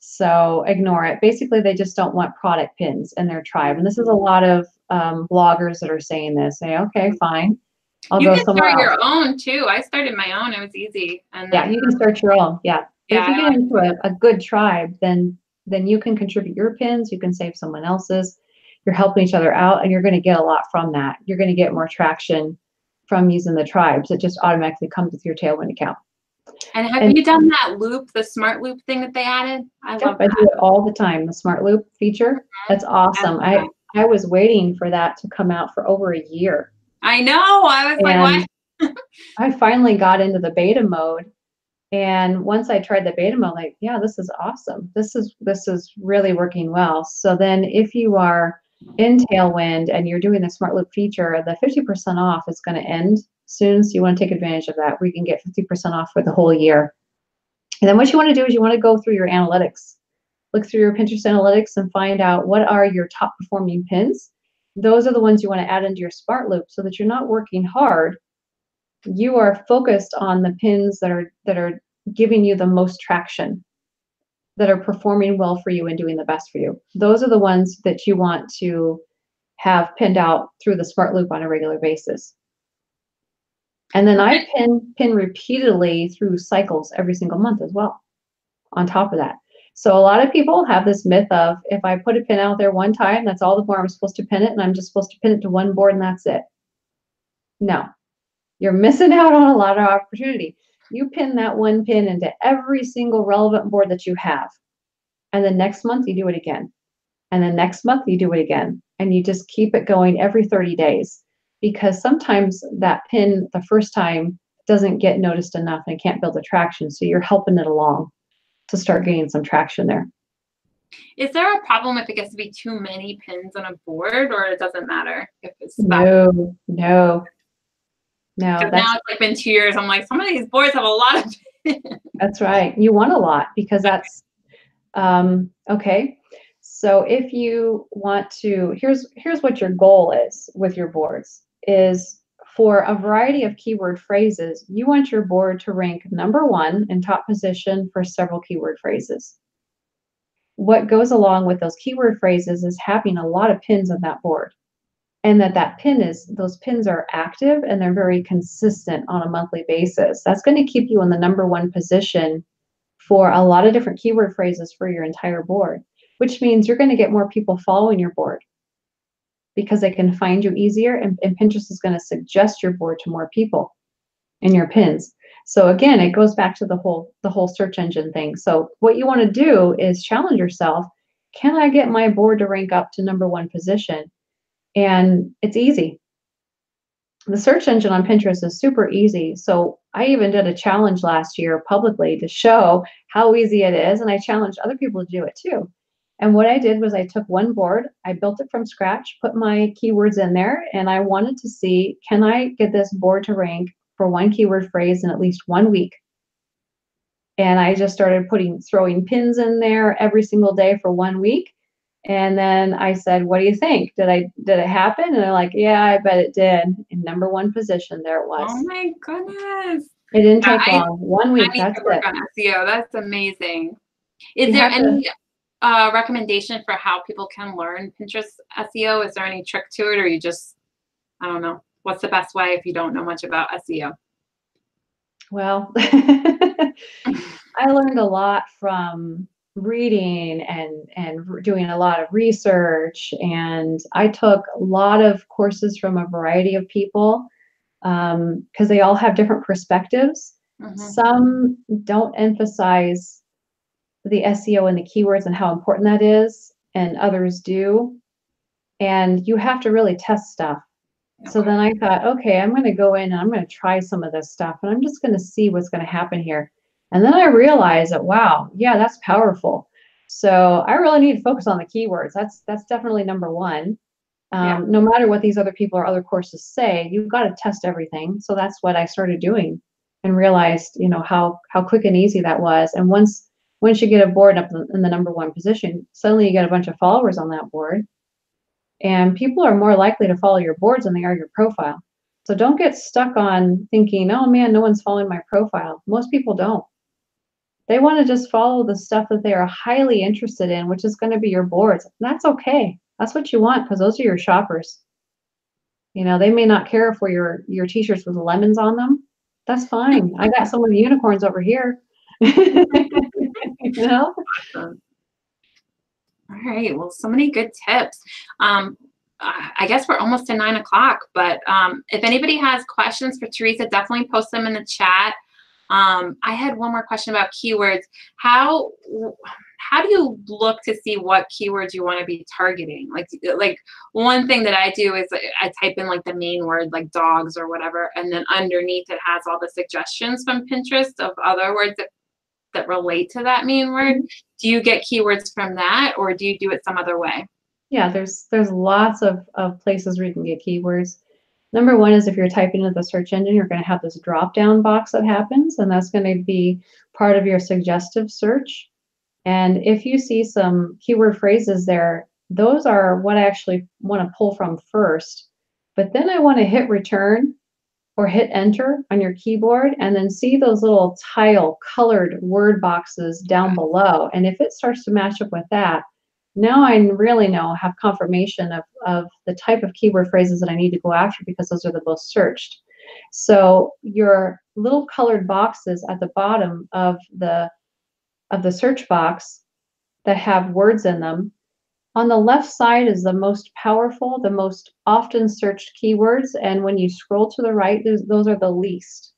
So ignore it. Basically, they just don't want product pins in their tribe. And this is a lot of bloggers that are saying this. Say, okay, fine. I'll go somewhere else. You can start your own too. I started my own. It was easy. And then, yeah, you can start your own. Yeah. If you get into a good tribe, then you can contribute your pins. You can save someone else's. You're helping each other out, and you're going to get a lot from that. You're going to get more traction from using the tribes. It just automatically comes with your Tailwind account. And have you done that loop, the smart loop thing that they added? I love that. I do it all the time. The smart loop feature. That's awesome. I was waiting for that to come out for over a year. I know. I was like, what? I finally got into the beta mode. And once I tried the beta mode, like, yeah, this is awesome. This is really working well. So then if you are in Tailwind and you're doing the smart loop feature, the 50% off is going to end soon. So you want to take advantage of that. We can get 50% off for the whole year. And then what you want to do is you want to go through your analytics, look through your Pinterest analytics and find out what are your top performing pins. Those are the ones you want to add into your smart loop so that you're not working hard. You are focused on the pins that are giving you the most traction, that are performing well for you and doing the best for you. Those are the ones that you want to have pinned out through the smart loop on a regular basis. And then I pin repeatedly through cycles every single month as well, on top of that. So a lot of people have this myth of, if I put a pin out there one time, that's all the more I'm supposed to pin it, and I'm just supposed to pin it to one board and that's it. No, you're missing out on a lot of opportunity. You pin that one pin into every single relevant board that you have. And then next month you do it again. And then next month you do it again. And you just keep it going every 30 days. Because sometimes that pin the first time doesn't get noticed enough and it can't build attraction. So you're helping it along to start gaining some traction there. Is there a problem if it gets to be too many pins on a board, or it doesn't matter if it's No. Now it's been 2 years. I'm like, some of these boards have a lot of pins. That's right. You want a lot because that's okay. So if you want to, here's what your goal is with your boards, is for a variety of keyword phrases, you want your board to rank #1 in top position for several keyword phrases. What goes along with those keyword phrases is having a lot of pins on that board, and those pins are active and they're very consistent on a monthly basis. That's going to keep you in the #1 position for a lot of different keyword phrases for your entire board, which means you're going to get more people following your board because they can find you easier, and Pinterest is going to suggest your board to more people in your pins. So again, it goes back to the whole search engine thing. So what you want to do is challenge yourself. Can I get my board to rank up to #1 position? And it's easy. the search engine on Pinterest is super easy. So I even did a challenge last year publicly to show how easy it is. And I challenged other people to do it too. And what I did was I took one board, I built it from scratch, put my keywords in there, and I wanted to see, can I get this board to rank for one keyword phrase in at least 1 week? And I just started throwing pins in there every single day for 1 week. And then I said, what do you think? Did it happen? And they're like, yeah, I bet it did. In #1 position, there it was. Oh my goodness. It didn't take long. 1 week, that's to work it. on SEO. That's amazing. Is there any recommendation for how people can learn Pinterest SEO? Is there any trick to it, or you just, I don't know, what's the best way if you don't know much about SEO? Well, I learned a lot from reading and doing a lot of research, and I took a lot of courses from a variety of people because they all have different perspectives. Some don't emphasize the SEO and the keywords and how important that is, and others do. And you have to really test stuff. So then I thought, okay, I'm going to go in and I'm going to try some of this stuff, and I'm just going to see what's going to happen here. And then I realized that, wow, yeah, that's powerful. So I really need to focus on the keywords. That's definitely #1. No matter what these other people or other courses say, you've got to test everything. So that's what I started doing, and realized, how quick and easy that was. And once you get a board up in the #1 position, suddenly you get a bunch of followers on that board. And people are more likely to follow your boards than they are your profile. So don't get stuck on thinking, oh man, no one's following my profile. Most people don't. They want to just follow the stuff that they are highly interested in, which is going to be your boards. And that's okay. That's what you want, because those are your shoppers. They may not care for your t-shirts with lemons on them. That's fine. I got some of the unicorns over here. Awesome. All right. Well, so many good tips. I guess we're almost to 9 o'clock, but if anybody has questions for Teresa, definitely post them in the chat. I had one more question about keywords. How do you look to see what keywords you want to be targeting? Like one thing that I do is I type in like the main word, like dogs or whatever, and then underneath it has all the suggestions from Pinterest of other words that relate to that main word. Do you get keywords from that, or do you do it some other way? Yeah, there's lots of places where you can get keywords. #1 is if you're typing into the search engine, you're going to have this drop-down box that happens, and that's going to be part of your suggestive search. And if you see some keyword phrases there, those are what I actually want to pull from first. But then I want to hit return or hit enter on your keyboard, and then see those little tile colored word boxes down below. And if it starts to match up with that, now I really have confirmation of the type of keyword phrases that I need to go after, because those are the most searched. So your little colored boxes at the bottom of the search box that have words in them, on the left side is the most powerful, the most often searched keywords. And when you scroll to the right, those are the least.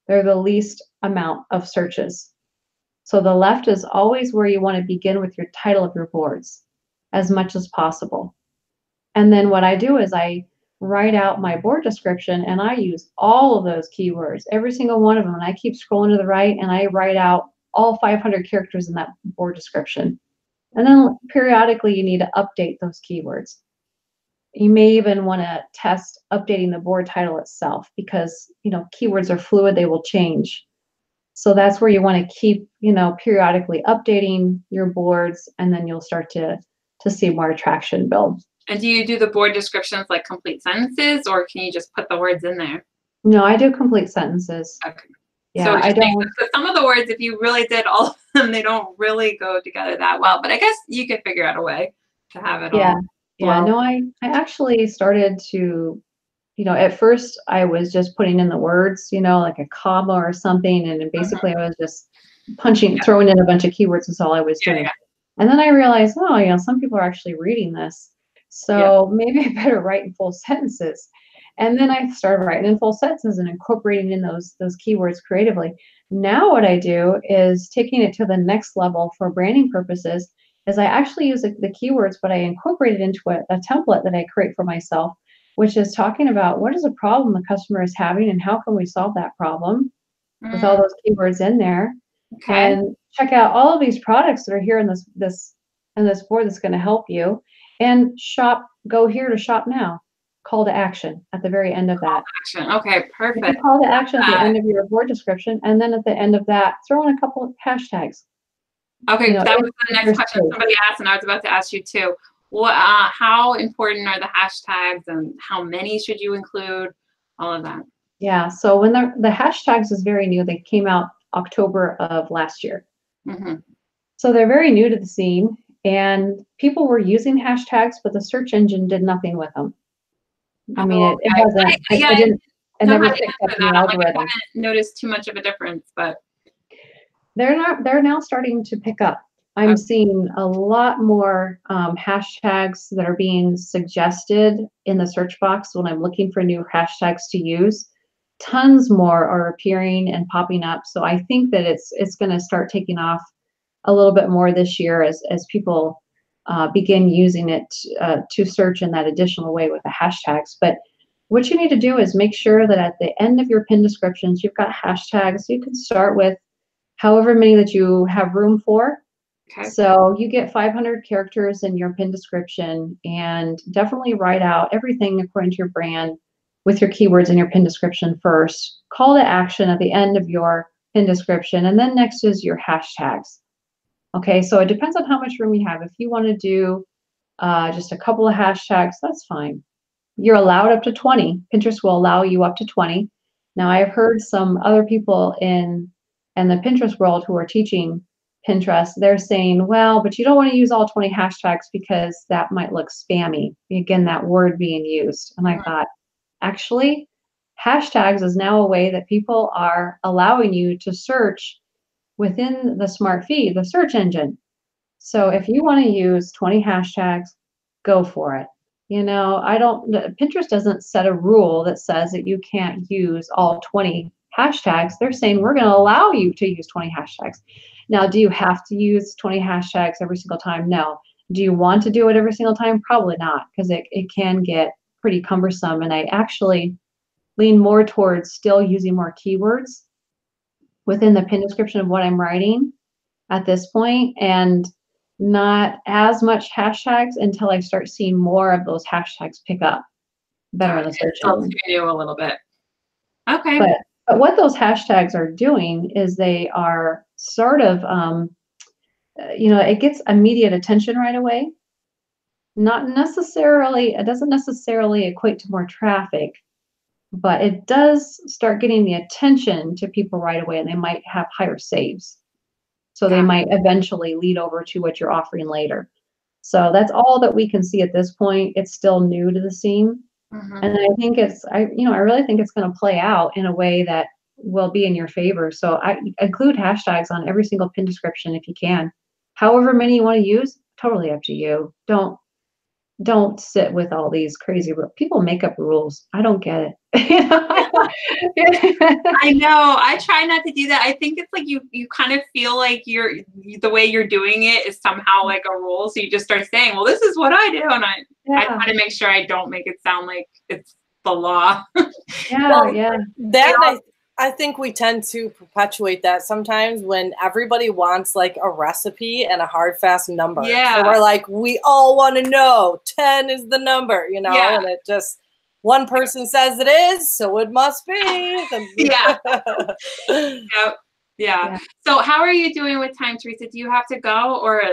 They're the least amount of searches. So the left is always where you want to begin with your title of your boards as much as possible. And then what I do is I write out my board description, and I use all of those keywords, every single one of them. And I keep scrolling to the right, and I write out all 500 characters in that board description. And then periodically you need to update those keywords. You may even want to test updating the board title itself, because keywords are fluid, they will change. So that's where you want to keep periodically updating your boards, and then you'll start to see more traction build. And do you do the board descriptions like complete sentences, or can you just put the words in there? No, I do complete sentences. Okay. Yeah, so I don't. Some of the words, if you really did all of them, they don't really go together that well. But I guess you could figure out a way to have it all. Yeah. No, I actually started to, at first I was just putting in the words, like a comma or something, and basically I was just throwing in a bunch of keywords is all I was doing. And then I realized, some people are actually reading this. So maybe I better write in full sentences. And then I started writing in full sentences and incorporating in those keywords creatively. Now what I do is taking it to the next level for branding purposes is I actually use the keywords, but I incorporate it into a template that I create for myself which is talking about what is a problem the customer is having and how can we solve that problem with all those keywords in there. Okay. And check out all of these products that are here in this board that's going to help you. And go here to shop now. Call to action at the very end of that. Action. Okay, perfect. Call to action at the end of your board description, and then at the end of that, throw in a couple of hashtags. Okay, that was the next question somebody asked, and I was about to ask you too. What, how important are the hashtags, and how many should you include? All of that. Yeah. So when the hashtags is very new, they came out October of last year. So they're very new to the scene, and people were using hashtags, but the search engine did nothing with them. I mean, it wasn't. It never picked up the algorithm. I haven't noticed too much of a difference, but they're now starting to pick up. I'm seeing a lot more hashtags that are being suggested in the search box when I'm looking for new hashtags to use. Tons more are appearing and popping up. So I think that it's going to start taking off a little bit more this year as people begin using it to search in that additional way with the hashtags. But what you need to do is make sure that at the end of your pin descriptions, you've got hashtags. You can start with however many that you have room for. Okay. So you get 500 characters in your pin description, and definitely write out everything according to your brand with your keywords in your pin description first. Call to action at the end of your pin description, and then next is your hashtags. Okay, so it depends on how much room you have. If you want to do just a couple of hashtags, that's fine. You're allowed up to 20. Pinterest will allow you up to 20. Now, I have heard some other people in the Pinterest world who are teaching Pinterest, they're saying, well, but you don't want to use all 20 hashtags because that might look spammy. Again, that word being used. And I thought, actually, hashtags is now a way that people are allowing you to search within the smart feed, the search engine. So if you want to use 20 hashtags, go for it. You know, Pinterest doesn't set a rule that says that you can't use all 20 hashtags. They're saying we're going to allow you to use 20 hashtags. Now, do you have to use 20 hashtags every single time? No. Do you want to do it every single time? Probably not, because it can get pretty cumbersome. And I actually lean more towards still using more keywords within the pin description of what I'm writing at this point, and not as much hashtags until I start seeing more of those hashtags pick up better in the search engine. You a little bit. Okay. But what those hashtags are doing is they are sort of, it gets immediate attention right away. Not necessarily, it doesn't necessarily equate to more traffic, but it does start getting the attention to people right away, and they might have higher saves. So they might eventually lead over to what you're offering later. So that's all that we can see at this point. It's still new to the scene. And I think I really think it's going to play out in a way that will be in your favor. So I include hashtags on every single pin description if you can. However many you want to use, totally up to you. Don't sit with all these crazy rules. People make up rules. I don't get it. I know. I try not to do that. I think it's like you kind of feel like the way you're doing it is somehow like a rule. So you just start saying, well, this is what I do. And I try to make sure I don't make it sound like it's the law. I think we tend to perpetuate that sometimes when everybody wants like a recipe and a hard, fast number. Yeah. So we're like, we all want to know 10 is the number, and it just, one person says it is, so it must be. Yeah. So how are you doing with time, Teresa? Do you have to go, or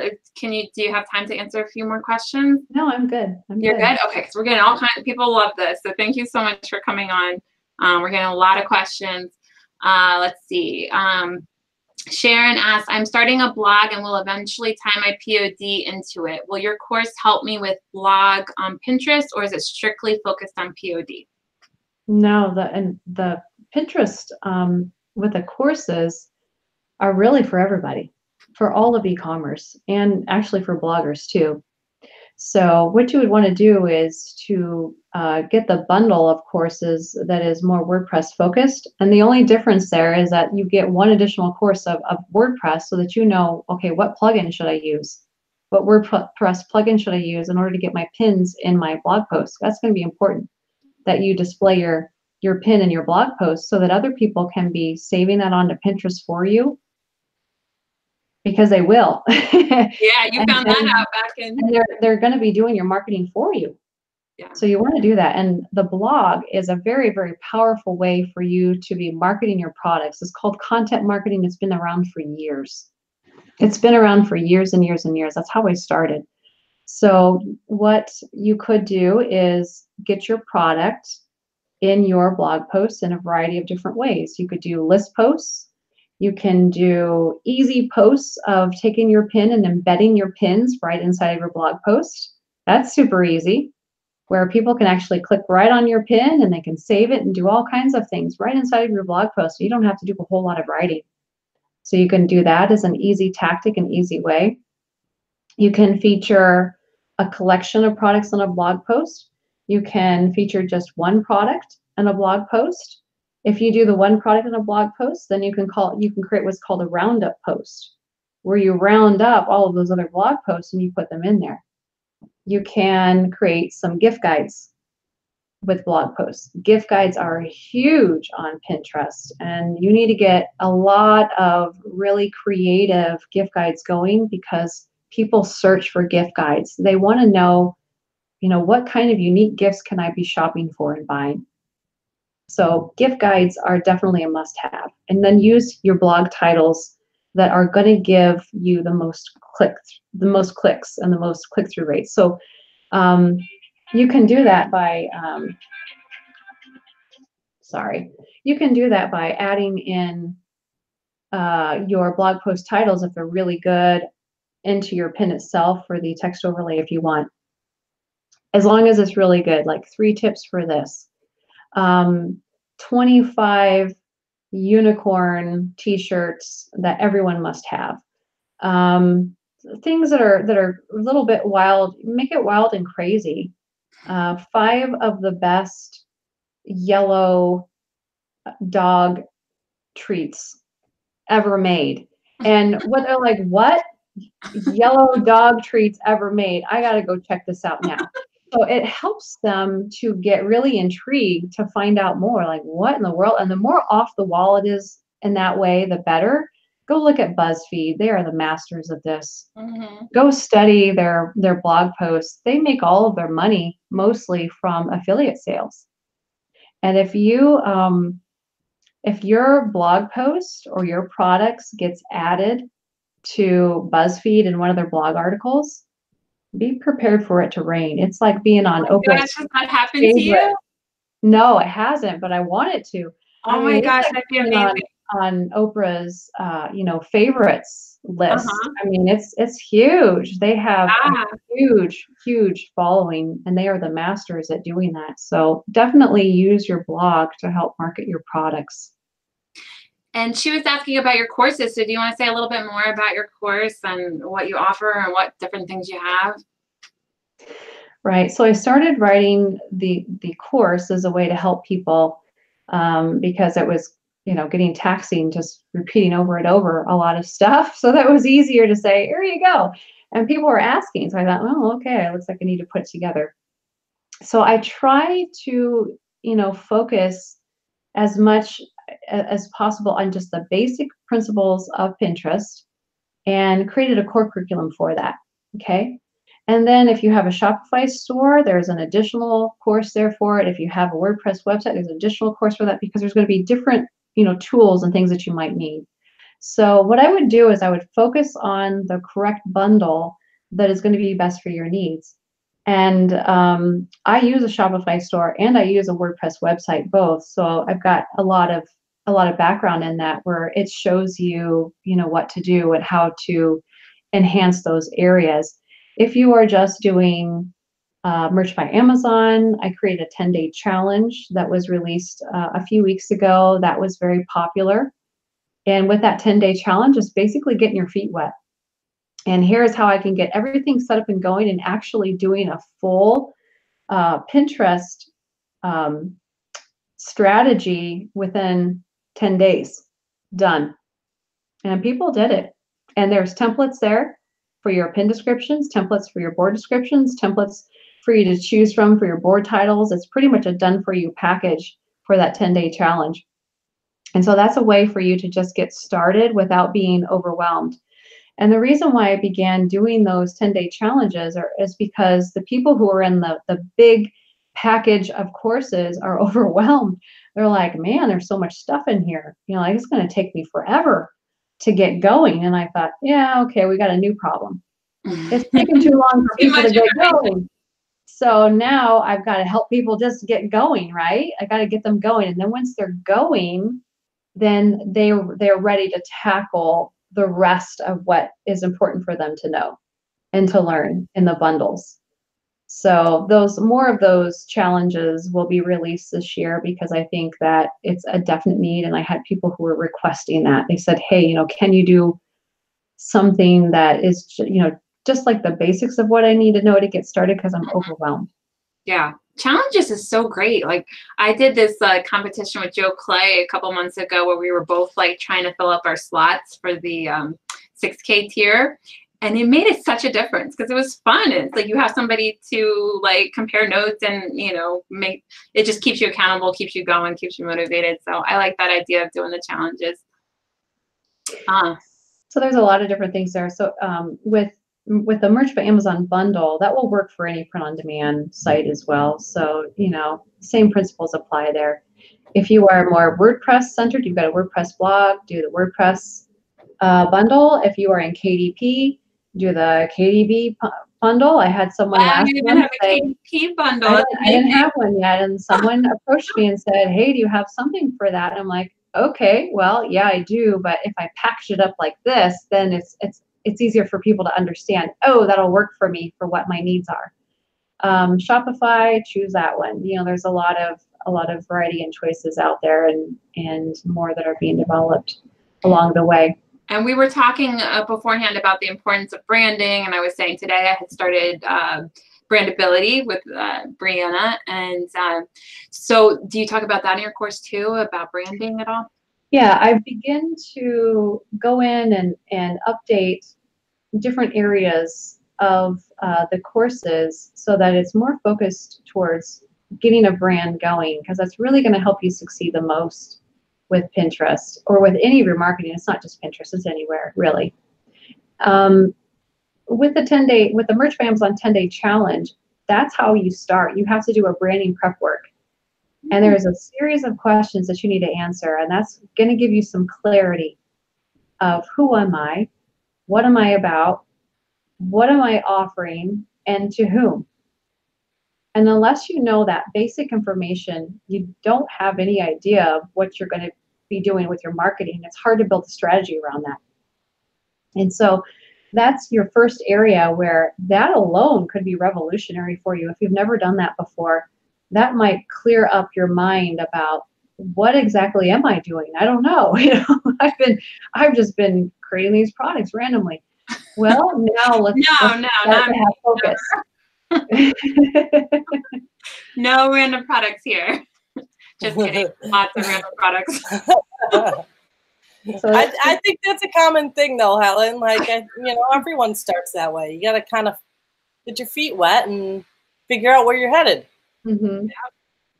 do you have time to answer a few more questions? No, I'm good. You're good? Okay, because we're getting all kinds of people love this. So thank you so much for coming on. We're getting a lot of questions. Let's see. Sharon asks, I'm starting a blog and will eventually tie my POD into it. Will your course help me with blog on Pinterest, or is it strictly focused on POD? No, the Pinterest with the courses are really for everybody, for all of e-commerce, and actually for bloggers too. So what you would want to do is to get the bundle of courses that is more WordPress focused. And the only difference there is that you get one additional course of WordPress so that you know, okay, what plugin should I use? What WordPress plugin should I use in order to get my pins in my blog posts? That's going to be important. that you display your pin in your blog post so that other people can be saving that onto Pinterest for you, because they will. Yeah, you found that out back in. And they're going to be doing your marketing for you. Yeah. So you want to do that. And the blog is a very, very powerful way for you to be marketing your products. It's called content marketing. It's been around for years. It's been around for years and years and years. That's how I started. So what you could do is get your product in your blog posts in a variety of different ways. You could do list posts. You can do easy posts of taking your pin and embedding your pins right inside of your blog post. That's super easy, where people can actually click right on your pin and they can save it and do all kinds of things right inside of your blog post. So you don't have to do a whole lot of writing. So you can do that as an easy tactic, an easy way. You can feature a collection of products on a blog post. You can feature just one product in a blog post. If you do the one product in a blog post, then you can create what's called a roundup post, where you round up all of those other blog posts and you put them in there. You can create some gift guides with blog posts. Gift guides are huge on Pinterest, and you need to get a lot of really creative gift guides going, because people search for gift guides. They want to know, what kind of unique gifts can I be shopping for and buying? So gift guides are definitely a must-have. And then use your blog titles that are going to give you the most clicks and the most click-through rates. So you can do that by you can do that by adding in your blog post titles, if they're really good, into your pin itself for the text overlay if you want. As long as it's really good, like 3 tips for this. 25 unicorn t-shirts that everyone must have. Things that are a little bit wild, make it wild and crazy. 5 of the best yellow dog treats ever made. And what they're like, what? Yellow dog treats ever made? I got to go check this out now. So it helps them to get really intrigued to find out more, like what in the world? And the more off the wall it is in that way, the better. Go look at BuzzFeed. They are the masters of this. Mm-hmm. Go study their blog posts. They make all of their money mostly from affiliate sales. And if your blog post or your products gets added to BuzzFeed in one of their blog articles, be prepared for it to rain. It's like being on Oprah's. Gosh, has that happened to you? No, it hasn't, but I want it to. Oh my gosh, that'd be amazing. On Oprah's, favorites list. I mean, it's huge. They have a huge following, and they are the masters at doing that. So definitely use your blog to help market your products. And she was asking about your courses. So do you want to say a little bit more about your course and what you offer and what different things you have? Right. So I started writing the course as a way to help people because it was, getting taxing, just repeating over and over a lot of stuff. So that was easier to say, here you go. And people were asking. So I thought, oh, okay, it looks like I need to put it together. So I try to, focus as much as possible on just the basic principles of Pinterest and created a core curriculum for that. Okay. And then if you have a Shopify store, there's an additional course there for it. If you have a WordPress website, there's an additional course for that, because there's going to be different, tools and things that you might need. So what I would do is I would focus on the correct bundle that is going to be best for your needs. And I use a Shopify store and I use a WordPress website, both. So I've got a lot of background in that, where it shows you, what to do and how to enhance those areas. If you are just doing merch by Amazon, I created a 10-day challenge that was released a few weeks ago. That was very popular. And with that 10-day challenge, it's basically getting your feet wet. And here's how I can get everything set up and going, and actually doing a full Pinterest strategy within 10 days. Done. And people did it. And there's templates there for your pin descriptions, templates for your board descriptions, templates for you to choose from for your board titles. It's pretty much a done for you package for that 10-day challenge. And so that's a way for you to just get started without being overwhelmed. And the reason why I began doing those 10-day challenges is because the people who are in the big package of courses are overwhelmed. They're like, man, there's so much stuff in here. You know, like, it's going to take me forever to get going. And I thought, yeah, okay, we got a new problem. It's taking too long for people to get going. So now I've got to help people just get going, right? I got to get them going. And then once they're going, then they're ready to tackle the rest of what is important for them to know and to learn in the bundles. So more of those challenges will be released this year, because I think that it's a definite need. And I had people who were requesting that. They said, hey, you know, can you do something that is, you know, just like the basics of what I need to know to get started, because I'm overwhelmed. Yeah. Challenges is so great. Like, I did this competition with Joe Clay a couple months ago where we were both like trying to fill up our slots for the 6K tier. And it made it such a difference because it was fun. It's like you have somebody to like compare notes and, you know, make it just keeps you accountable, keeps you going, keeps you motivated. So I like that idea of doing the challenges. So there's a lot of different things there. So with the Merch by Amazon bundle, that will work for any print-on-demand site as well. So, you know, same principles apply there. If you are more WordPress centered, you've got a WordPress blog, do the WordPress bundle. If you are in KDP, do the KDP bundle. I had someone last month say, KDP bundle. I didn't have one yet, and someone approached me and said, hey, do you have something for that? And I'm like, okay, well, yeah, I do, but if I package it up like this, then it's easier for people to understand, oh, that'll work for me for what my needs are. Shopify, choose that one. You know, there's a lot of variety and choices out there, and more that are being developed along the way. And we were talking beforehand about the importance of branding, and I was saying today I had started Brandability with Brianna, and so do you talk about that in your course too, about branding at all? Yeah, I begin to go in and update different areas of the courses so that it's more focused towards getting a brand going, because that's really going to help you succeed the most with Pinterest or with any remarketing. It's not just Pinterest, it's anywhere really. With the Merch by Amazon 10-day challenge, that's how you start. You have to do a branding prep work. And there's a series of questions that you need to answer, and that's going to give you some clarity of who am I, what am I about, what am I offering, and to whom. And unless you know that basic information, you don't have any idea of what you're going to be doing with your marketing. It's hard to build a strategy around that. And so that's your first area where that alone could be revolutionary for you. If you've never done that before, that might clear up your mind about what exactly am I doing? I don't know. You know, I've just been creating these products randomly. Well, now let's start to have focus. No random products here. Just kidding. Lots of random products. So I think that's a common thing, though, Helen. Like, you know, everyone starts that way. You got to kind of get your feet wet and figure out where you're headed. Mm-hmm. Yeah.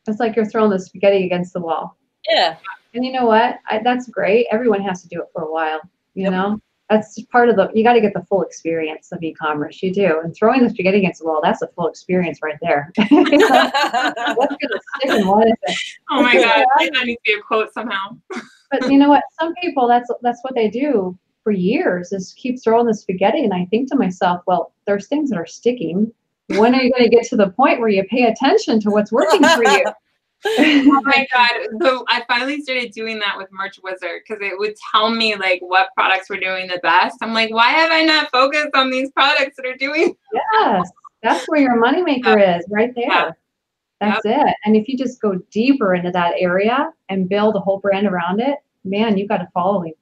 It's like you're throwing the spaghetti against the wall. Yeah. And you know what? That's great. Everyone has to do it for a while. You know, that's part of you got to get the full experience of e-commerce. You do. And throwing the spaghetti against the wall, that's a full experience right there. What's going to stick and what is it? Oh my God. That needs to be a quote somehow. But you know what? Some people, that's what they do for years, is keep throwing the spaghetti. And I think to myself, well, there's things that are sticking. When are you going to get to the point where you pay attention to what's working for you? Oh my God. So I finally started doing that with Merch Wizard, because it would tell me like what products were doing the best. I'm like, why have I not focused on these products that are doing? Yes, that's where your moneymaker is, right there. Yeah. That's it. And if you just go deeper into that area and build a whole brand around it, man, you've got a following.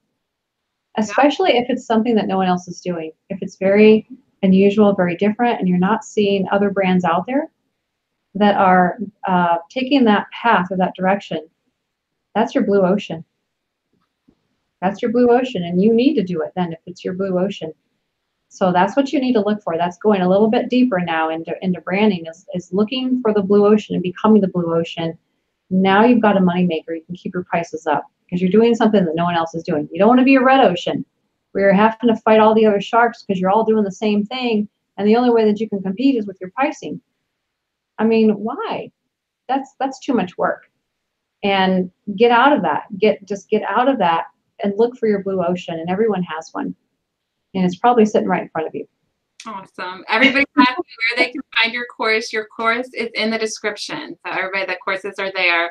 Especially if it's something that no one else is doing. If it's very unusual, very different, and you're not seeing other brands out there that are taking that path or that direction, that's your blue ocean. That's your blue ocean, and you need to do it then if it's your blue ocean. So that's what you need to look for. That's going a little bit deeper now into branding, is looking for the blue ocean and becoming the blue ocean. Now you've got a moneymaker. You can keep your prices up because you're doing something that no one else is doing. You don't want to be a red ocean where you're having to fight all the other sharks because you're all doing the same thing. And the only way that you can compete is with your pricing. I mean, why? That's too much work. And get out of that. Just get out of that and look for your blue ocean. And everyone has one. And it's probably sitting right in front of you. Awesome. Everybody asks where they can find your course. Your course is in the description. So everybody, the courses are there.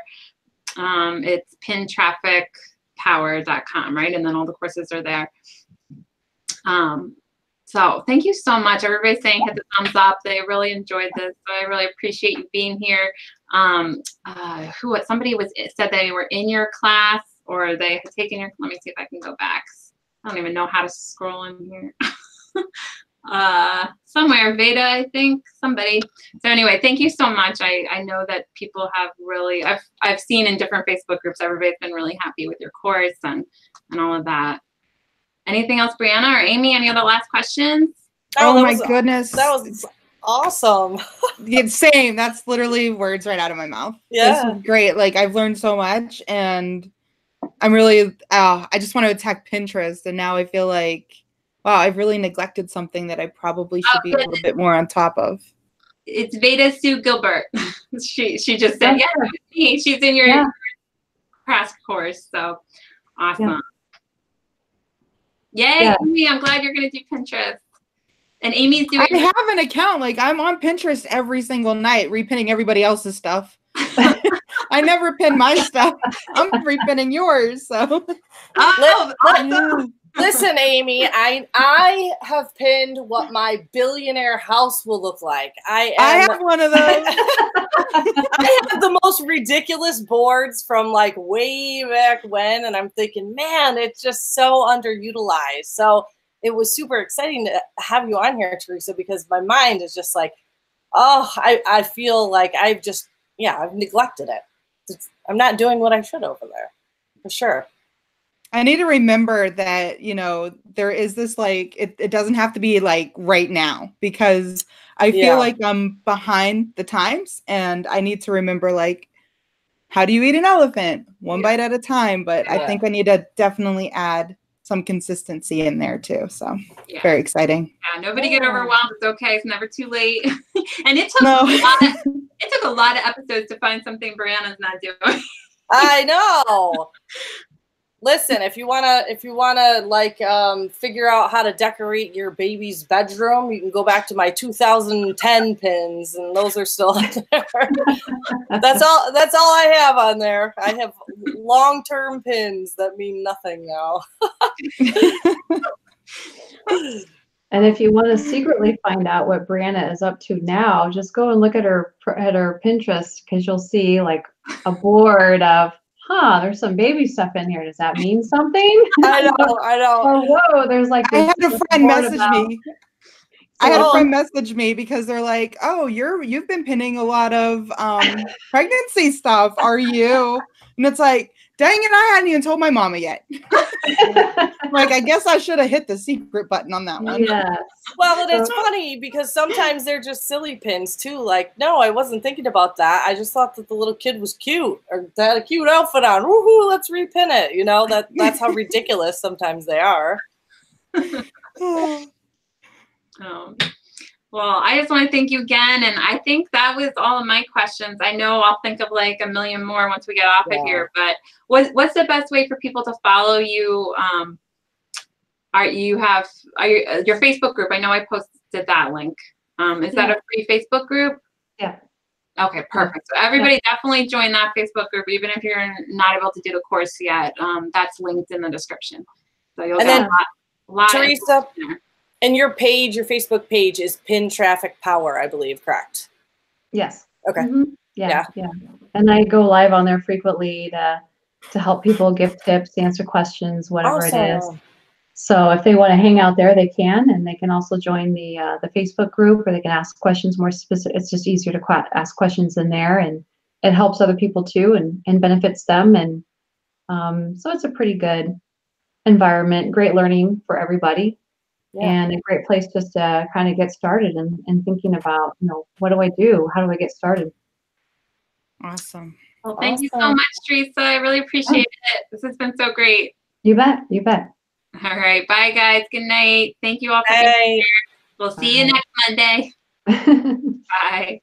It's pintrafficpower.com, right? And then all the courses are there. So thank you so much. Everybody's saying hit the thumbs up. They really enjoyed this. So I really appreciate you being here. Somebody said they were in your class or they had taken your, let me see if I can go back. I don't even know how to scroll in here. Somewhere, Veda, I think, somebody. So anyway, thank you so much. I know that people have really, I've seen in different Facebook groups, everybody's been really happy with your course and all of that. Anything else, Brianna or Amy? Any other last questions? Oh my goodness. That was awesome. Yeah, same. That's literally words right out of my mouth. Yeah. This is great. Like, I've learned so much, and I'm really, I just want to attack Pinterest, and now I feel like, wow, I've really neglected something that I probably should be a little bit more on top of. It's Veda Sue Gilbert. she just said, yeah, me. She's in your crash course. So awesome. Yay, Yeah. Amy, I'm glad you're going to do Pinterest. And Amy's doing. I have an account. Like, I'm on Pinterest every single night, repinning everybody else's stuff. I never pin my stuff. I'm repinning yours. So. Awesome. Listen, Amy, I have pinned what my billionaire house will look like. I have one of those. I have the most ridiculous boards from like way back when, and I'm thinking, man, it's just so underutilized. So it was super exciting to have you on here, Teresa, because my mind is just like, oh, I feel like I've neglected it. I'm not doing what I should over there, for sure. I need to remember that, you know, there is this, like, it doesn't have to be like right now, because I feel like I'm behind the times, and I need to remember, like, how do you eat an elephant? One bite at a time. But I think I need to definitely add some consistency in there too. So very exciting. Yeah, nobody get overwhelmed. It's okay. It's never too late. And it took a lot of episodes to find something Brianna's not doing. I know. Listen, if you wanna like figure out how to decorate your baby's bedroom, you can go back to my 2010 pins, and those are still there. That's all I have on there. I have long-term pins that mean nothing now. And if you want to secretly find out what Brianna is up to now, just go and look at her Pinterest, because you'll see like a board of, there's some baby stuff in here. Does that mean something? I know. Or whoa, there's like I had a friend message me. I had a friend message me because they're like, "Oh, you've been pinning a lot of pregnancy stuff. Are you?" And it's like, dang it, I hadn't even told my mama yet. Like, I guess I should have hit the secret button on that one. Yes. Well, and it's funny because sometimes they're just silly pins too. Like, no, I wasn't thinking about that. I just thought that the little kid was cute or had a cute outfit on. Woohoo, let's repin it. You know, that's how ridiculous sometimes they are. Well, I just want to thank you again. And I think that was all of my questions. I know I'll think of like a million more once we get off of here, but what's the best way for people to follow you? Your Facebook group? I know I posted that link. Is that a free Facebook group? Yeah. Okay, perfect. So everybody definitely join that Facebook group, even if you're not able to do the course yet. That's linked in the description. So you'll get a lot Teresa, of there. And your page, your Facebook page is Pin Traffic Power, I believe, correct? Yes. Okay. Mm-hmm. Yeah. And I go live on there frequently to help people give tips, answer questions, whatever it is. So if they want to hang out there, they can, and they can also join the Facebook group, or they can ask questions more specific. It's just easier to ask questions in there, and it helps other people too, and benefits them. And so it's a pretty good environment, great learning for everybody. and a great place just to kind of get started and thinking about, you know, what do I do? How do I get started? Awesome. Well, thank you so much, Teresa. I really appreciate it. This has been so great. You bet. You bet. All right. Bye, guys. Good night. Thank you all for being here. We'll see you next Monday. Bye.